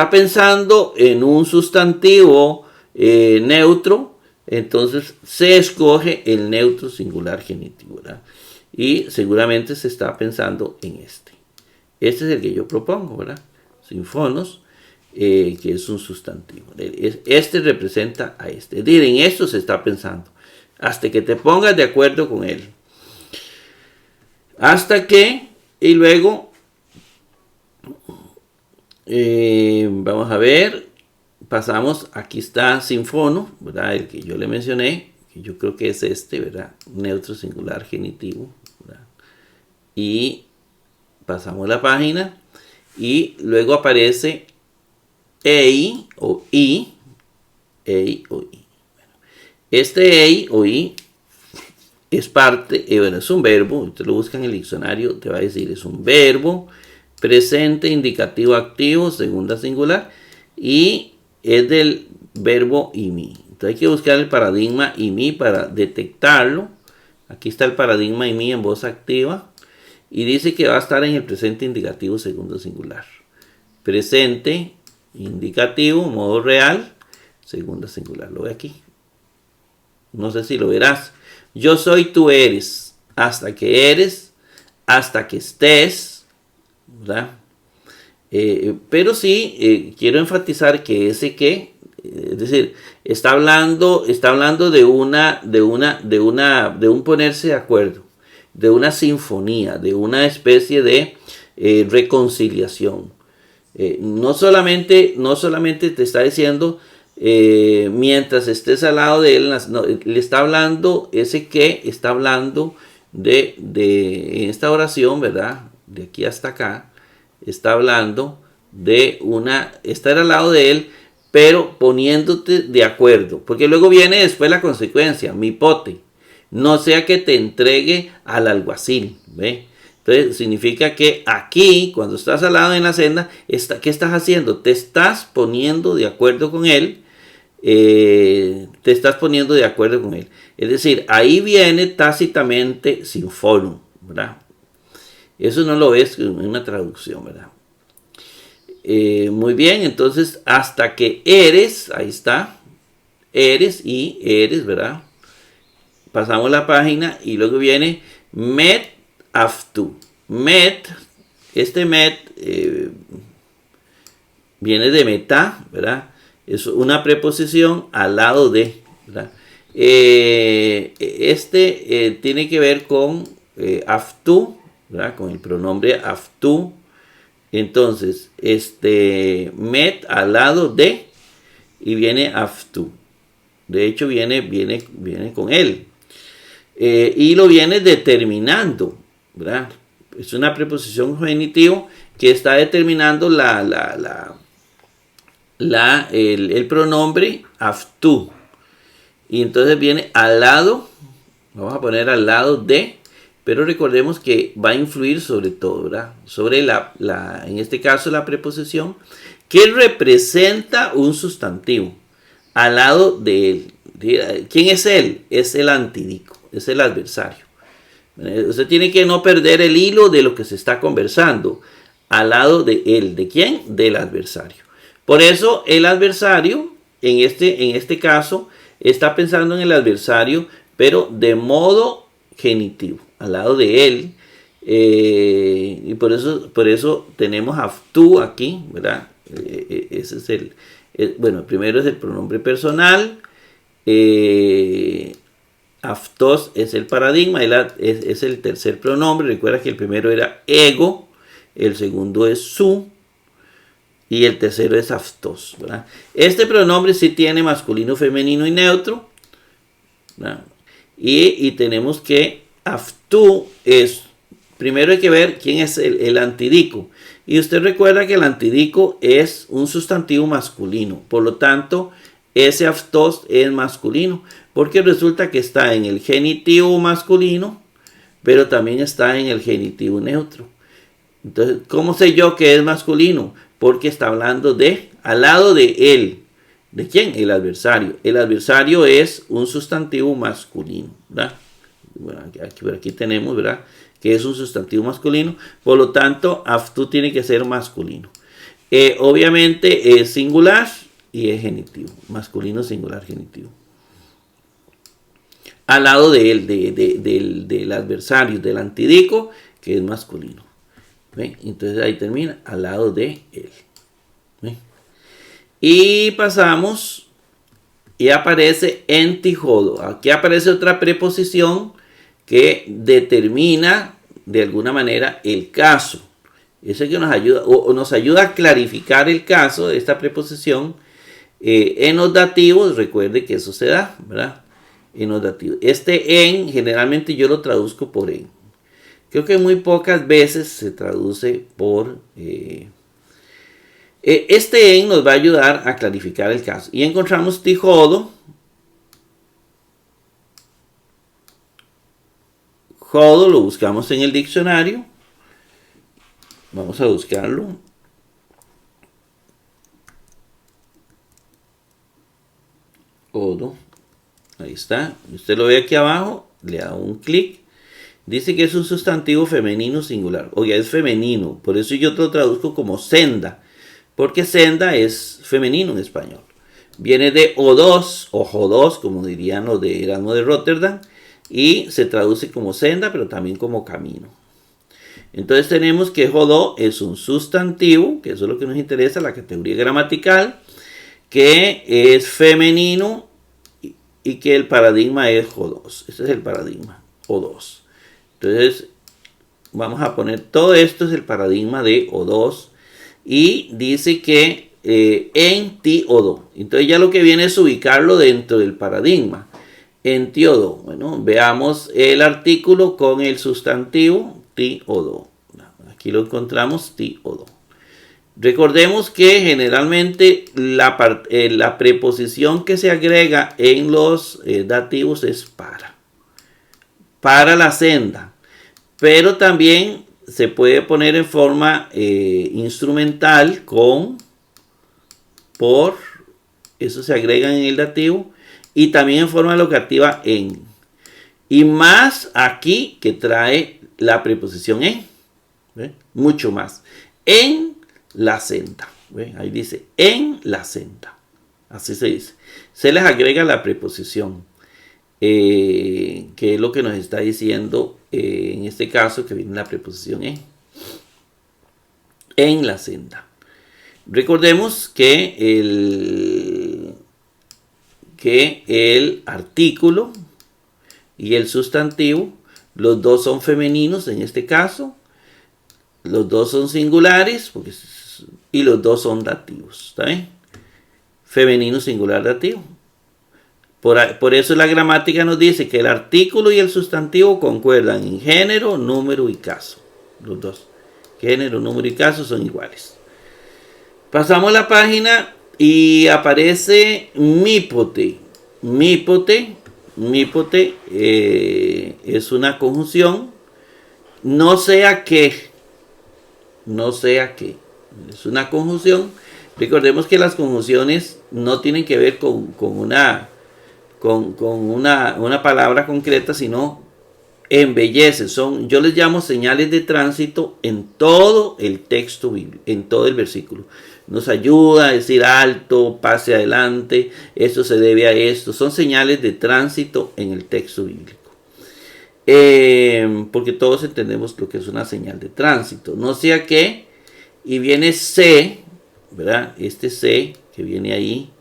Speaker 2: pensando en un sustantivo neutro, entonces se escoge el neutro singular genitivo, ¿verdad? Y seguramente se está pensando en este. Este es el que yo propongo, ¿verdad? Sinfonos, que es un sustantivo. Este representa a este. Es decir, en esto se está pensando. Hasta que te pongas de acuerdo con él. Hasta que, y luego, vamos a ver, pasamos, aquí está sinfono, ¿verdad? El que yo le mencioné, que yo creo que es ¿verdad? Neutro singular genitivo, ¿verdad? Y pasamos la página y luego aparece ei o i. Ei o i. Este ei o i es parte, bueno, es un verbo, usted lo busca en el diccionario, te va a decir, es un verbo, presente, indicativo, activo, segunda singular, y es del verbo imi. Entonces hay que buscar el paradigma imi para detectarlo. Aquí está el paradigma imi en voz activa, y dice que va a estar en el presente indicativo, segundo singular. Presente, indicativo, modo real, segunda singular. Lo ve aquí. No sé si lo verás. Yo soy, tú eres, hasta que eres, hasta que estés, ¿verdad? Pero sí, quiero enfatizar que ese que, es decir, está hablando de un ponerse de acuerdo, de una sinfonía, de una especie de reconciliación. No solamente te está diciendo mientras estés al lado de él, no, le está hablando, ese que está hablando en esta oración, ¿verdad? De aquí hasta acá, está hablando de estar al lado de él, pero poniéndote de acuerdo, porque luego viene después la consecuencia, mi pote, no sea que te entregue al alguacil, ¿ve? Entonces significa que aquí, cuando estás al lado en la senda, ¿qué estás haciendo? Te estás poniendo de acuerdo con él, Es decir, ahí viene tácitamente sin foro, ¿verdad? Eso no lo ves en una traducción, ¿verdad? Muy bien, entonces hasta que eres, ahí está, eres y eres, ¿verdad? Pasamos la página y luego viene met aftu. Met, viene de meta, ¿verdad? Es una preposición al lado de, ¿verdad? Tiene que ver con aftu, ¿verdad? Con el pronombre aftu. Entonces, met al lado de y viene aftu. De hecho, viene con él. Y lo viene determinando, ¿verdad? Es una preposición genitivo que está determinando el pronombre aftu. Y entonces viene al lado, vamos a poner al lado de, pero recordemos que va a influir sobre todo, ¿verdad? Sobre en este caso la preposición que representa un sustantivo al lado de él. ¿Quién es él? Es el antidico, es el adversario. Usted tiene que no perder el hilo de lo que se está conversando al lado de él. ¿De quién? Del adversario. Por eso el adversario, en este caso, está pensando en el adversario, pero de modo genitivo, al lado de él. Y por eso tenemos aftu aquí, ¿verdad? Ese es bueno, primero es el pronombre personal. Aftos es el paradigma, es el tercer pronombre. Recuerda que el primero era ego, el segundo es su y el tercero es aftos, ¿verdad? Este pronombre sí tiene masculino, femenino y neutro, ¿verdad? Y tenemos que aftu es, primero hay que ver quién es el antidico. Y usted recuerda que el antidico es un sustantivo masculino, por lo tanto ese aftos es masculino, porque resulta que está en el genitivo masculino, pero también está en el genitivo neutro. Entonces, ¿cómo sé yo que es masculino? Porque está hablando al lado de él. ¿De quién? El adversario. El adversario es un sustantivo masculino, ¿verdad? Bueno, aquí tenemos, ¿verdad? Que es un sustantivo masculino. Por lo tanto, aftu tiene que ser masculino. Obviamente es singular y es genitivo. Masculino, singular, genitivo. Al lado de él, del adversario, del antidico, que es masculino. ¿Ven? Entonces ahí termina, al lado de él. ¿Ven? Y pasamos y aparece entijodo. Aquí aparece otra preposición que determina de alguna manera el caso. Eso que nos ayuda o nos ayuda a clarificar el caso de esta preposición. En los dativos, recuerde que eso se da, ¿verdad? En los dativos. En generalmente yo lo traduzco por en. Creo que muy pocas veces se traduce por... este en nos va a ayudar a clarificar el caso. Y encontramos tijodo. Jodo lo buscamos en el diccionario. Vamos a buscarlo. Jodo. Ahí está. Usted lo ve aquí abajo. Le da un clic. Dice que es un sustantivo femenino singular. Oiga, es femenino. Por eso yo lo traduzco como senda. Porque senda es femenino en español. Viene de odos o jodos, como dirían los de Erasmo de Rotterdam. Y se traduce como senda, pero también como camino. Entonces tenemos que jodó es un sustantivo, que eso es lo que nos interesa, la categoría gramatical, que es femenino y que el paradigma es jodos. Ese es el paradigma, jodos. Entonces vamos a poner todo esto es el paradigma de O2 y dice que en ti O2. Entonces ya lo que viene es ubicarlo dentro del paradigma. En ti O2. Bueno, veamos el artículo con el sustantivo ti O2. Aquí lo encontramos ti O2. Recordemos que generalmente la preposición que se agrega en los dativos es para la senda, pero también se puede poner en forma instrumental con, por, eso se agrega en el dativo, y también en forma locativa en, y más aquí que trae la preposición en, ¿ve? Mucho más, en la senda, ¿ve? Ahí dice en la senda, así se dice, se les agrega la preposición. Que es lo que nos está diciendo en este caso que viene la preposición en la senda. Recordemos que el artículo y el sustantivo, los dos son femeninos en este caso, los dos son singulares y los dos son dativos, ¿está bien? Femenino, singular, dativo. Por eso la gramática nos dice que el artículo y el sustantivo concuerdan en género, número y caso. Los dos. Género, número y caso son iguales. Pasamos la página y aparece mípote. Mípote es una conjunción. No sea que. Es una conjunción. Recordemos que las conjunciones no tienen que ver con una palabra concreta, sino embellece. Yo les llamo señales de tránsito en todo el texto bíblico, en todo el versículo. Nos ayuda a decir alto, pase adelante, esto se debe a esto. Son señales de tránsito en el texto bíblico. Porque todos entendemos lo que es una señal de tránsito. No sea que, y viene C, ¿verdad? Este C que viene ahí.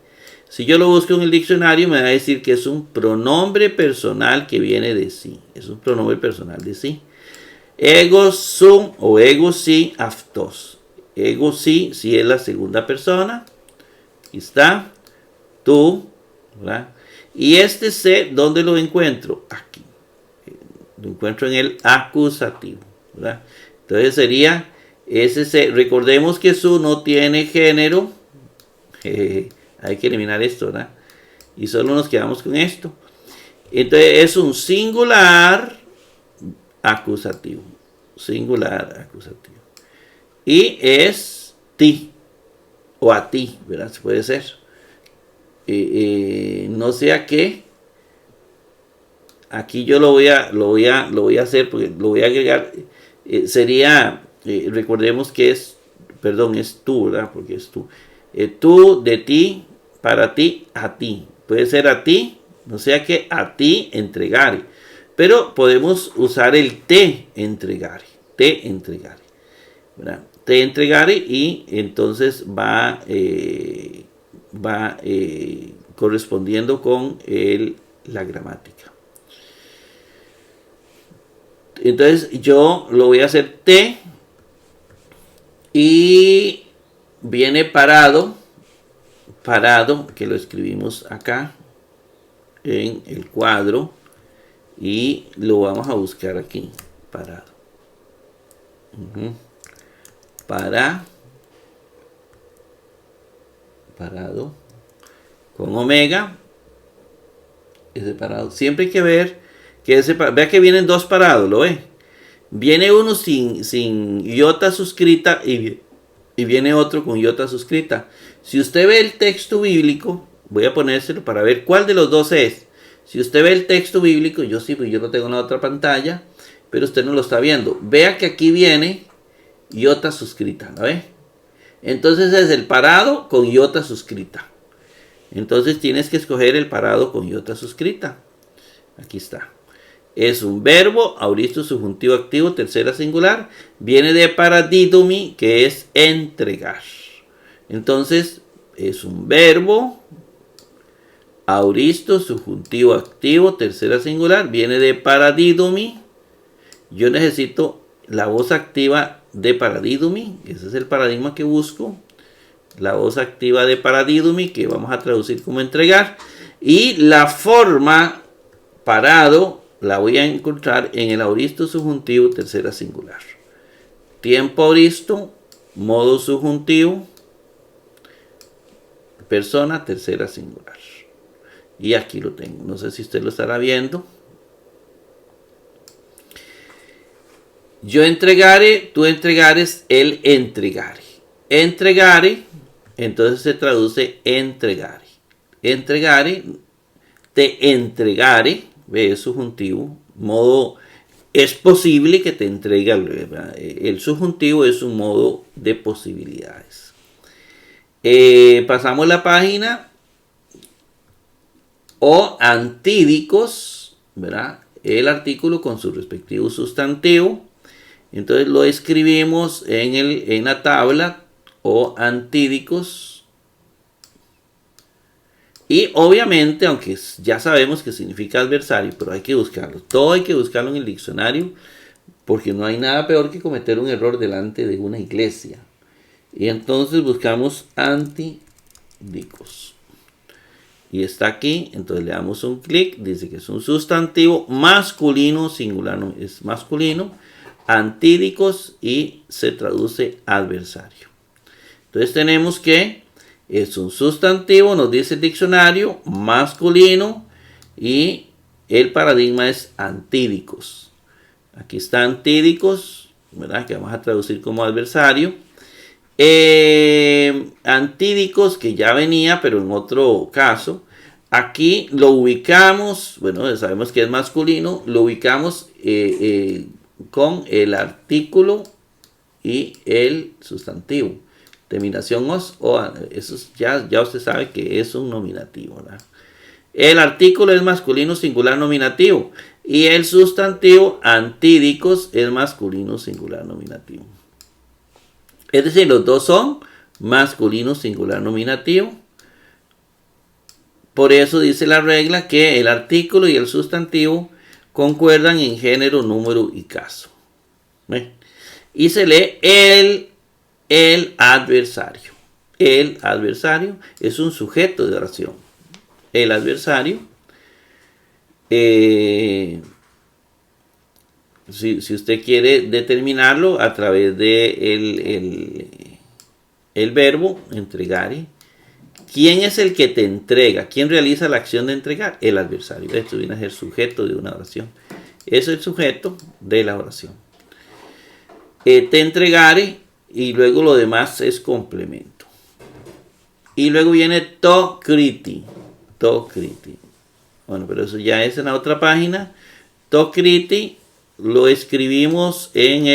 Speaker 2: Si yo lo busco en el diccionario me va a decir que es un pronombre personal que viene de sí. Es un pronombre personal de sí. Ego sum o ego sí aftos. Ego sí, si es la segunda persona. Aquí está. Tú, ¿verdad? Y este C, ¿dónde lo encuentro? Aquí. Lo encuentro en el acusativo, ¿verdad? Entonces sería ese C. Recordemos que su no tiene género. Hay que eliminar esto, ¿verdad? Y solo nos quedamos con esto. Entonces es un singular acusativo. Singular acusativo. Y es ti. O a ti, ¿verdad? Se puede ser. No sea que. Aquí yo lo voy a hacer porque lo voy a agregar. Sería. Recordemos que es. Perdón, es tú, ¿verdad? Porque es tú. Tú, de ti, para ti, a ti. Puede ser a ti, no sea que a ti entregare. Pero podemos usar el te entregare. Te entregare. ¿Verdad? Te entregare y entonces va correspondiendo con la gramática. Entonces yo lo voy a hacer te y viene parado, que lo escribimos acá en el cuadro y lo vamos a buscar aquí, parado. Parado. Con omega. Ese parado. Siempre hay que ver que vea que vienen dos parados, ¿lo ve? Viene uno sin iota suscrita y viene otro con iota suscrita. Si usted ve el texto bíblico, voy a ponérselo para ver cuál de los dos es. Si usted ve el texto bíblico, yo sí, pues yo lo tengo en la otra pantalla, pero usted no lo está viendo. Vea que aquí viene iota suscrita, ¿lo ve? Entonces es el parado con iota suscrita. Entonces tienes que escoger el parado con iota suscrita. Aquí está. Es un verbo, auristo subjuntivo activo, tercera singular. Viene de paradidomi, que es entregar. Entonces es un verbo, auristo subjuntivo activo, tercera singular. Viene de paradidomi. Yo necesito la voz activa de paradidomi. Ese es el paradigma que busco. La voz activa de paradidomi, que vamos a traducir como entregar. Y la forma parado la voy a encontrar en el auristo subjuntivo tercera singular. Tiempo auristo, modo subjuntivo, persona tercera singular. Y aquí lo tengo. No sé si usted lo estará viendo. Yo entregare, tú entregares, él entregare. Entregare, entonces se traduce entregare. Entregare, te entregare, ve, es subjuntivo, modo, es posible que te entregue. El subjuntivo es un modo de posibilidades. Pasamos la página. O antídicos, ¿verdad? El artículo con su respectivo sustantivo. Entonces lo escribimos en la tabla, o antídicos. Y obviamente, aunque ya sabemos que significa adversario, pero hay que buscarlo. Todo hay que buscarlo en el diccionario, porque no hay nada peor que cometer un error delante de una iglesia. Y entonces buscamos antídicos. Y está aquí, entonces le damos un clic, dice que es un sustantivo masculino, singular, no, es masculino, antídicos, y se traduce adversario. Entonces tenemos que es un sustantivo, nos dice el diccionario, masculino, y el paradigma es antídicos. Aquí está antídicos, ¿verdad? Que vamos a traducir como adversario. Antídicos, que ya venía, pero en otro caso. Aquí lo ubicamos, bueno, sabemos que es masculino, lo ubicamos con el artículo y el sustantivo. Terminación os, o, eso ya usted sabe que es un nominativo, ¿verdad? El artículo es masculino singular nominativo y el sustantivo antídicos es masculino singular nominativo. Es decir, los dos son masculino singular nominativo. Por eso dice la regla que el artículo y el sustantivo concuerdan en género, número y caso. ¿Ve? Y se lee el adversario. El adversario es un sujeto de oración. El adversario, si usted quiere determinarlo a través de el verbo entregare. ¿Quién es el que te entrega? ¿Quién realiza la acción de entregar? El adversario. Esto viene a ser sujeto de una oración. Es el sujeto de la oración. Te entregare, y luego lo demás es complemento. Y luego viene to criti. To criti. Bueno, pero eso ya es en la otra página. To criti lo escribimos en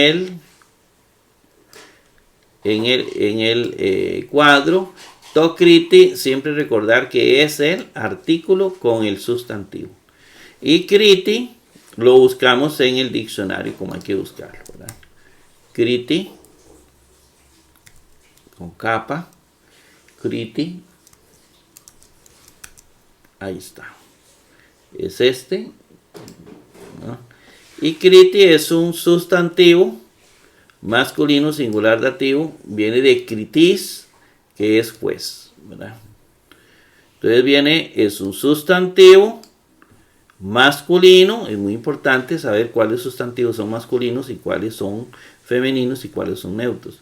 Speaker 2: el cuadro. To criti, siempre recordar que es el artículo con el sustantivo. Y criti lo buscamos en el diccionario, como hay que buscarlo, ¿verdad? Criti, con capa, criti, ahí está. Es este, ¿no? Y criti es un sustantivo masculino singular dativo, viene de critis, que es juez, ¿verdad? Entonces es un sustantivo masculino. Es muy importante saber cuáles sustantivos son masculinos y cuáles son femeninos y cuáles son neutros.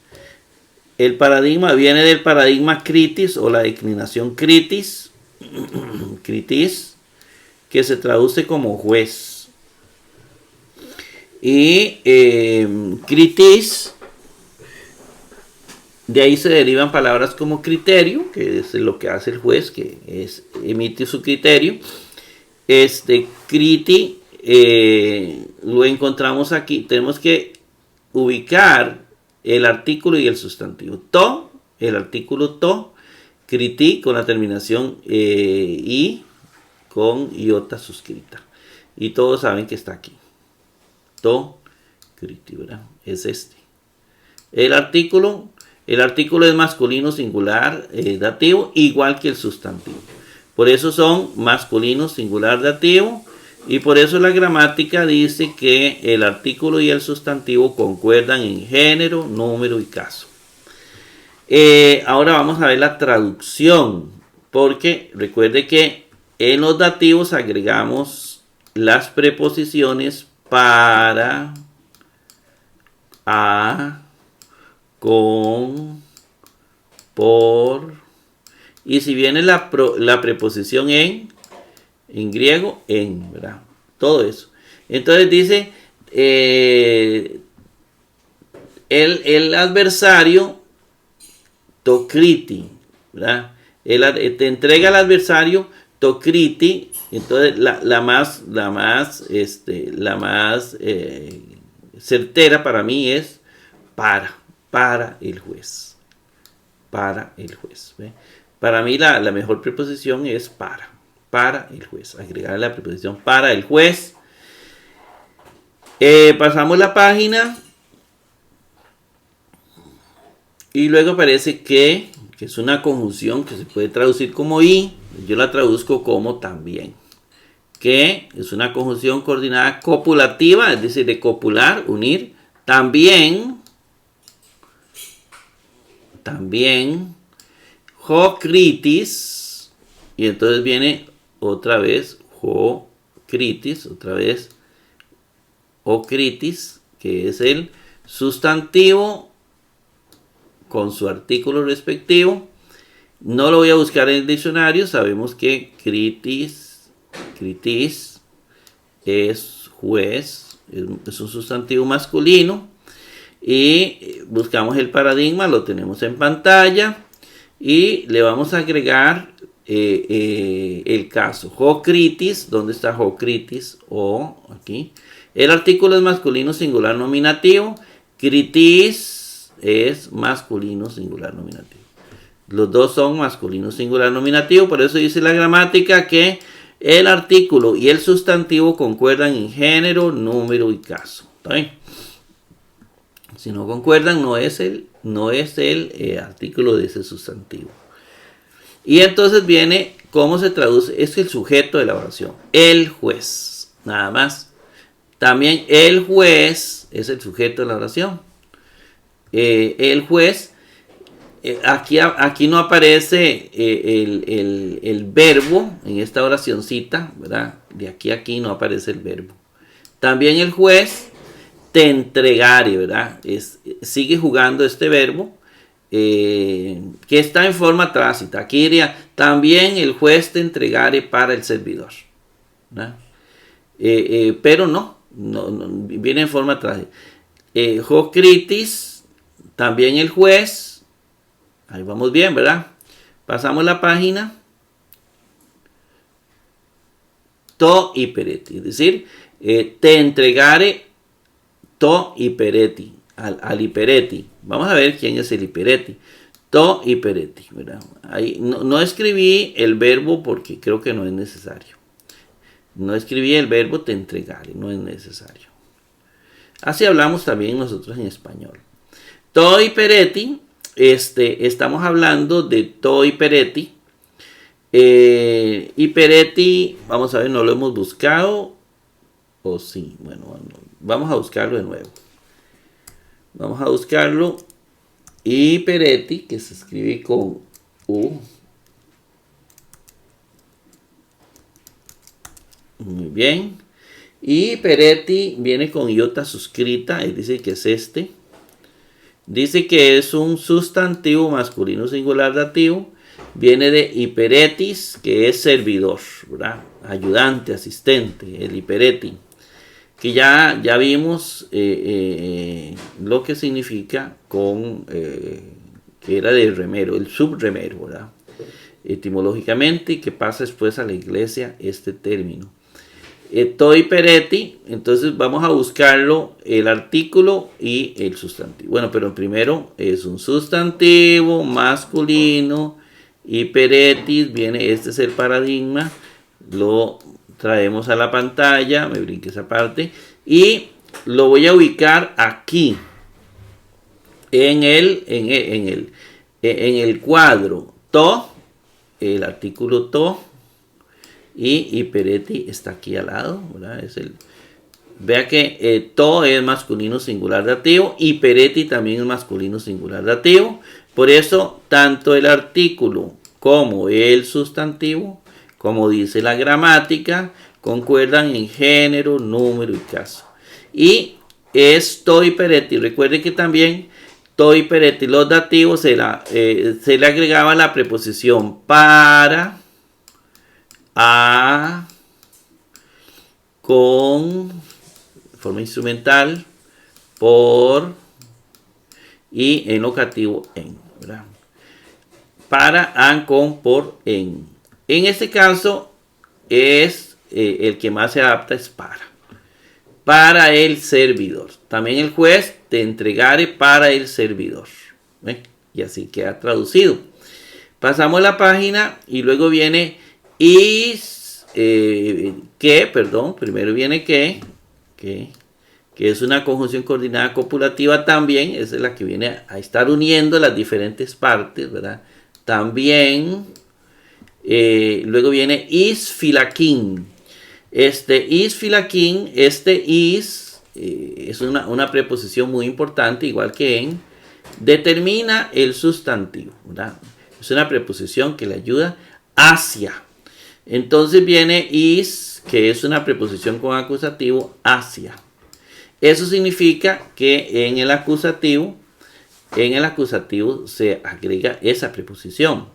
Speaker 2: El paradigma viene del paradigma critis o la declinación critis, critis, que se traduce como juez. Y critis, de ahí se derivan palabras como criterio, que es lo que hace el juez, que emite su criterio. Criti lo encontramos aquí. Tenemos que ubicar el artículo y el sustantivo. To, el artículo to, criti con la terminación i con iota suscrita. Y todos saben que está aquí. To, criti, ¿verdad? Es este. El artículo es masculino singular dativo, igual que el sustantivo. Por eso son masculino singular dativo. Y por eso la gramática dice que el artículo y el sustantivo concuerdan en género, número y caso. Ahora vamos a ver la traducción, porque recuerde que en los dativos agregamos las preposiciones para, a, con, por, y si viene la preposición en griego, en, ¿verdad? Todo eso. Entonces dice, el adversario, tocriti, ¿verdad? Te entrega al adversario, tocriti. Entonces la más certera para mí es para el juez. Para el juez. ¿Ve? Para mí la mejor preposición es para el juez. Agregar la preposición para el juez. Pasamos la página. Y luego aparece que es una conjunción que se puede traducir como y. Yo la traduzco como también. Que es una conjunción coordinada copulativa, es decir, de copular, unir. También. Jocritis. Y entonces viene otra vez jocritis, otra vez ocritis, que es el sustantivo con su artículo respectivo. No lo voy a buscar en el diccionario. Sabemos que critis es juez, es un sustantivo masculino. Y buscamos el paradigma, lo tenemos en pantalla. Y le vamos a agregar el caso. Jocritis, ¿dónde está jocritis? O aquí. El artículo es masculino singular nominativo. Critis es masculino singular nominativo. Los dos son masculino singular nominativo. Por eso dice la gramática que el artículo y el sustantivo concuerdan en género, número y caso. ¿Está bien? Si no concuerdan, no es el artículo de ese sustantivo. Y entonces viene, ¿cómo se traduce? Es el sujeto de la oración. El juez. Nada más. También el juez es el sujeto de la oración. El juez, aquí no aparece el verbo en esta oracioncita, ¿verdad? De aquí a aquí no aparece el verbo. También el juez te entregare, ¿verdad? Sigue jugando este verbo que está en forma tránsita. Aquí diría, también el juez te entregare para el servidor, ¿verdad? Pero no, viene en forma tránsita. Jocritis, también el juez. Ahí vamos bien, ¿verdad? Pasamos la página. To hipereti, es decir, te entregare to hipereti, al hipereti. Vamos a ver quién es el hipereti. To hipereti, ¿verdad? Ahí no escribí el verbo porque creo que no es necesario. No escribí el verbo te entregare, no es necesario. Así hablamos también nosotros en español. To hipereti, estamos hablando de to hipereti. Hipereti, vamos a ver, no lo hemos buscado. O sí, bueno, vamos a buscarlo de nuevo. Vamos a buscarlo. Hipereti, que se escribe con U. Muy bien. Y Peretti viene con iota suscrita, él dice que es este. Dice que es un sustantivo masculino singular dativo. Viene de hiperetis, que es servidor, ¿verdad? Ayudante, asistente, el hipereti. Que ya vimos lo que significa con, que era de remero, el subremero, ¿verdad? Etimológicamente, y que pasa después a la iglesia este término. Toi peretti, entonces vamos a buscarlo, el artículo y el sustantivo. Bueno, pero primero es un sustantivo masculino y peretis, viene, este es el paradigma, lo traemos a la pantalla, me brinqué esa parte, y lo voy a ubicar aquí, en el cuadro to, el artículo to, y Peretti está aquí al lado, ¿verdad? Vea que to es masculino singular dativo y Peretti también es masculino singular dativo. Por eso, tanto el artículo como el sustantivo, como dice la gramática, concuerdan en género, número y caso. Y es to y Peretti. Recuerde que también to y Peretti, los dativos, se le agregaba la preposición para, a, con, forma instrumental, por y en locativo en, ¿verdad? Para, an, con, por, en. En este caso es el que más se adapta es para el servidor. También el juez te entregare para el servidor, ¿eh? Y así queda traducido. Pasamos la página y luego viene primero viene que es una conjunción coordinada copulativa también, esa es la que viene a estar uniendo las diferentes partes, ¿verdad? También, luego viene is filaquín. Is filaquín, is es una preposición muy importante, igual que en, determina el sustantivo, ¿verdad? Es una preposición que le ayuda hacia. Entonces viene is, que es una preposición con acusativo, hacia. Eso significa que en el acusativo se agrega esa preposición.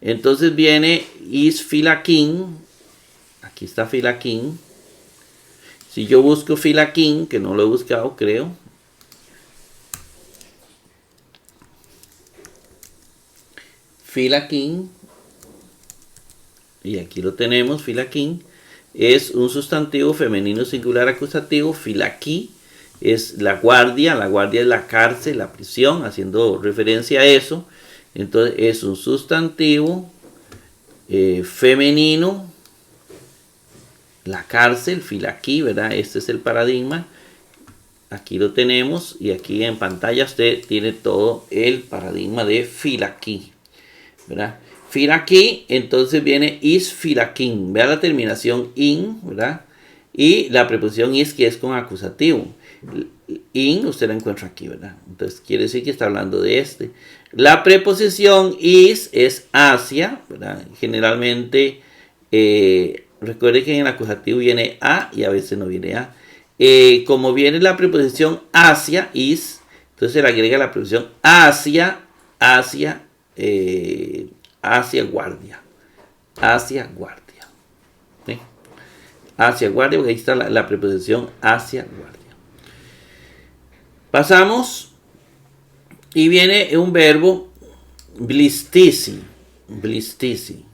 Speaker 2: Entonces viene is filaquín. Aquí está filaquín. Si yo busco filaquín, que no lo he buscado, creo. Filaquín. Y aquí lo tenemos, filaquín. Es un sustantivo femenino singular acusativo. Filaquí es la guardia es la cárcel, la prisión, haciendo referencia a eso. Entonces es un sustantivo femenino, la cárcel, filaquí, ¿verdad? Este es el paradigma. Aquí lo tenemos y aquí en pantalla usted tiene todo el paradigma de filaquí, ¿verdad? Filaquí, entonces viene is filaquín. Vea la terminación in, ¿verdad? Y la preposición is, que es con acusativo. In, usted la encuentra aquí, ¿verdad? Entonces quiere decir que está hablando de este. La preposición is es hacia, ¿verdad? Generalmente, recuerde que en el acusativo viene a y a veces no viene a. Como viene la preposición hacia, is, entonces se le agrega la preposición hacia guardia. Hacia guardia. ¿Sí? Hacia guardia, porque ahí está la preposición hacia guardia. Pasamos y viene un verbo blistisi. Blistisi.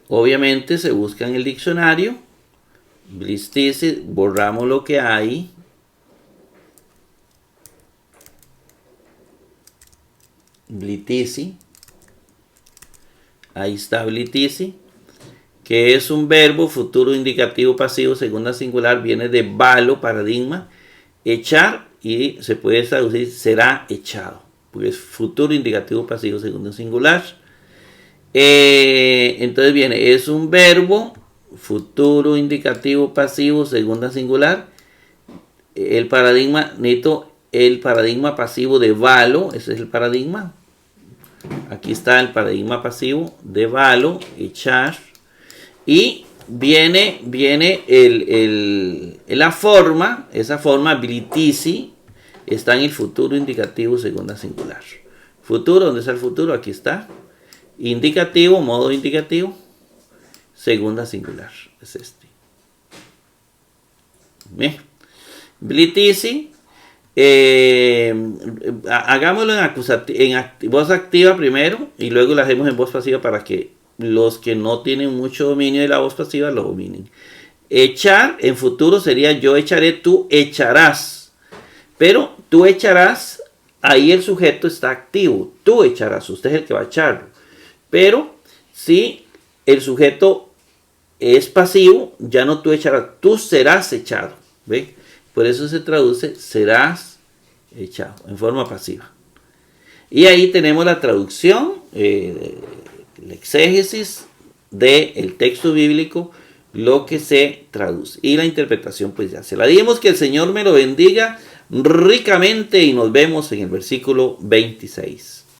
Speaker 2: Obviamente se busca en el diccionario. Blistisi, borramos lo que hay. Blitisi. Ahí está blitisi, que es un verbo futuro indicativo pasivo segunda singular, viene de valo, paradigma, echar, y se puede traducir será echado, porque es futuro indicativo pasivo segunda singular. Entonces viene, es un verbo futuro indicativo pasivo segunda singular. El paradigma neto, el paradigma pasivo de valo, ese es el paradigma. Aquí está el paradigma pasivo de valo, echar. Y viene la forma, esa forma abilitisi, está en el futuro indicativo segunda singular. Futuro, ¿dónde está el futuro? Aquí está. Indicativo, modo indicativo, segunda singular. Es este. Bien. Abilitisi, hagámoslo en voz activa primero y luego lo hacemos en voz pasiva para que los que no tienen mucho dominio de la voz pasiva lo dominen. Echar en futuro sería yo echaré, tú echarás. Pero tú echarás, ahí el sujeto está activo. Tú echarás, usted es el que va a echarlo. Pero si el sujeto es pasivo, ya no tú echarás, tú serás echado. ¿Ve? Por eso se traduce serás echado en forma pasiva. Y ahí tenemos la traducción, la exégesis del texto bíblico, lo que se traduce. Y la interpretación pues ya se la dimos. Que el Señor me lo bendiga ricamente y nos vemos en el versículo 26.